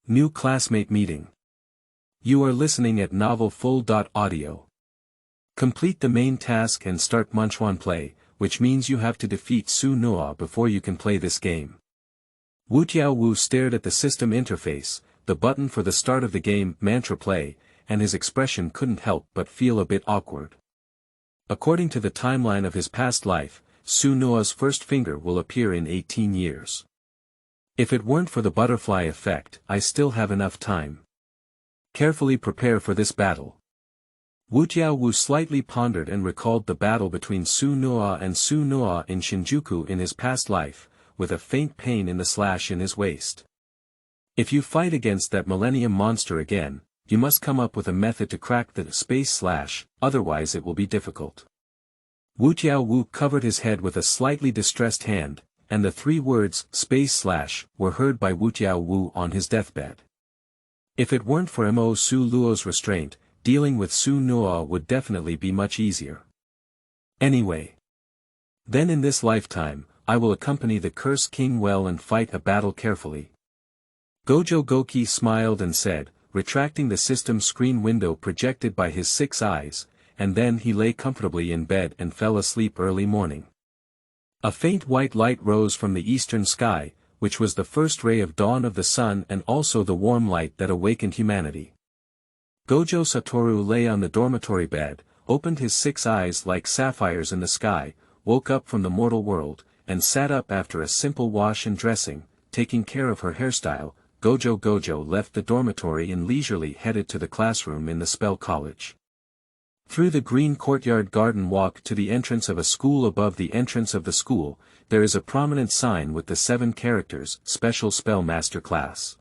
New Classmate Meeting. You are listening at Novel Full.audio. Complete the main task and start Munchwan play, which means you have to defeat Su Noa before you can play this game. Wutiao Wu stared at the system interface, the button for the start of the game mantra play, and his expression couldn't help but feel a bit awkward. According to the timeline of his past life, Su Noa's first finger will appear in 18 years. If it weren't for the butterfly effect, I still have enough time. Carefully prepare for this battle. Wutiao Wu slightly pondered and recalled the battle between Su Noa and Su Noa in Shinjuku in his past life, with a faint pain in the slash in his waist. If you fight against that Millennium monster again, you must come up with a method to crack the space slash, otherwise it will be difficult. Wutiao Wu covered his head with a slightly distressed hand, and the 3 words space slash were heard by Wutiao Wu on his deathbed. If it weren't for Mo Su Luo's restraint, dealing with Su Noa would definitely be much easier. Anyway. Then in this lifetime, I will accompany the Curse King well and fight a battle carefully. Gojo Goki smiled and said, retracting the system screen window projected by his 6 eyes, and then he lay comfortably in bed and fell asleep early morning. A faint white light rose from the eastern sky, which was the first ray of dawn of the sun and also the warm light that awakened humanity. Gojo Satoru lay on the dormitory bed, opened his 6 eyes like sapphires in the sky, woke up from the mortal world, and sat up after a simple wash and dressing, taking care of her hairstyle, Gojo left the dormitory and leisurely headed to the classroom in the spell college. Through the green courtyard garden walk to the entrance of a school. Above the entrance of the school, there is a prominent sign with the 7 characters, Special Spell Master Class.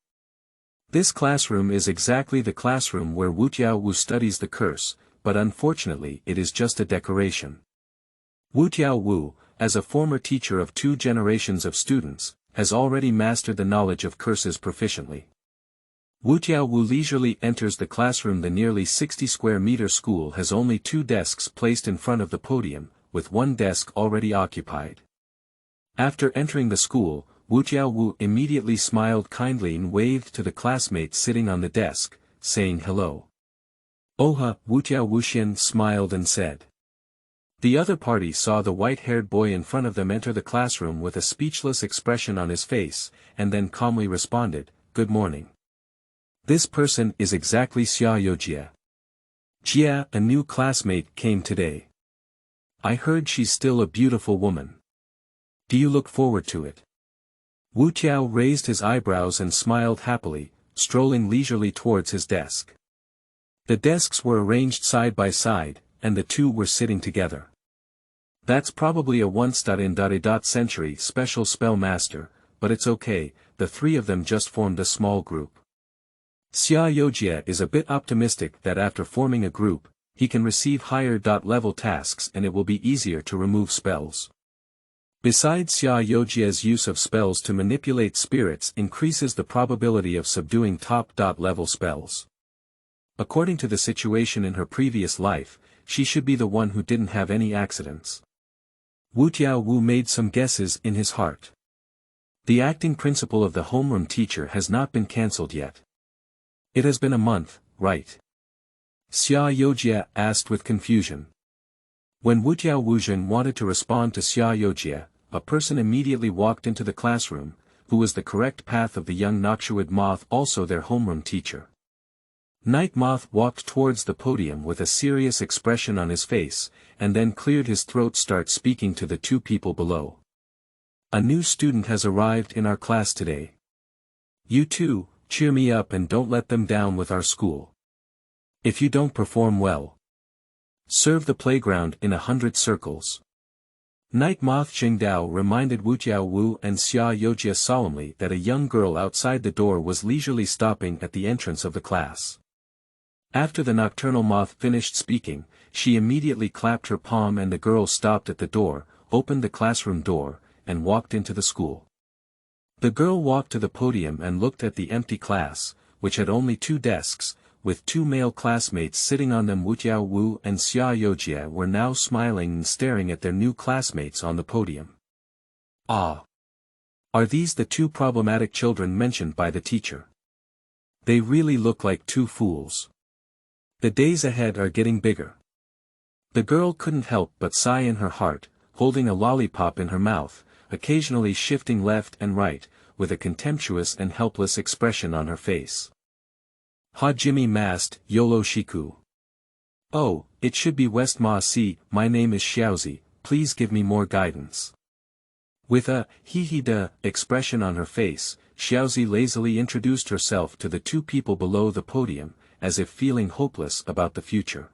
This classroom is exactly the classroom where Wutiao Wu studies the curse, but unfortunately it is just a decoration. Wutiao Wu, as a former teacher of 2 generations of students, has already mastered the knowledge of curses proficiently. Wutiao Wu leisurely enters the classroom. The nearly 60 square meter school has only 2 desks placed in front of the podium, with 1 desk already occupied. After entering the school, Wutiao Wu immediately smiled kindly and waved to the classmates sitting on the desk, saying hello. Oha, Wutiao Wuxian smiled and said. The other party saw the white-haired boy in front of them enter the classroom with a speechless expression on his face, and then calmly responded, "Good morning. This person is exactly Xiao Jia. Jia, a new classmate, came today. I heard she's still a beautiful woman. Do you look forward to it?" Wutiao raised his eyebrows and smiled happily, strolling leisurely towards his desk. The desks were arranged side by side, and the 2 were sitting together. That's probably a once-in-a-century special spell master, but it's okay, the 3 of them just formed a small group. Xiao Jia is a bit optimistic that after forming a group, he can receive higher level tasks and it will be easier to remove spells. Besides, Xiao Jia's use of spells to manipulate spirits increases the probability of subduing top level spells. According to the situation in her previous life, she should be the one who didn't have any accidents. Wutiao Wu made some guesses in his heart. The acting principal of the homeroom teacher has not been cancelled yet. It has been a month, right? Xiao Jia asked with confusion. When Wutiao Wuzhen wanted to respond to Xiao Jia, a person immediately walked into the classroom, who was the correct path of the young Noxuid Moth, also their homeroom teacher. Night Moth walked towards the podium with a serious expression on his face, and then cleared his throat, start speaking to the 2 people below. A new student has arrived in our class today. You 2, cheer me up and don't let them down with our school. If you don't perform well, serve the playground in 100 circles. Night Moth Qingdao reminded Wutiao Wu and Xiao Jia solemnly that a young girl outside the door was leisurely stopping at the entrance of the class. After the nocturnal moth finished speaking, she immediately clapped her palm and the girl stopped at the door, opened the classroom door, and walked into the school. The girl walked to the podium and looked at the empty class, which had only 2 desks, with 2 male classmates sitting on them. Wutiao Wu and Xiao Jia were now smiling and staring at their new classmates on the podium. Ah! Are these the 2 problematic children mentioned by the teacher? They really look like 2 fools. The days ahead are getting bigger. The girl couldn't help but sigh in her heart, holding a lollipop in her mouth, occasionally shifting left and right, with a contemptuous and helpless expression on her face. Hajime masked, Yolo Shiku. Oh, it should be West Ma Si, my name is Xiaozi, please give me more guidance. With a hee-hee-da expression on her face, Xiaozi lazily introduced herself to the 2 people below the podium, as if feeling hopeless about the future.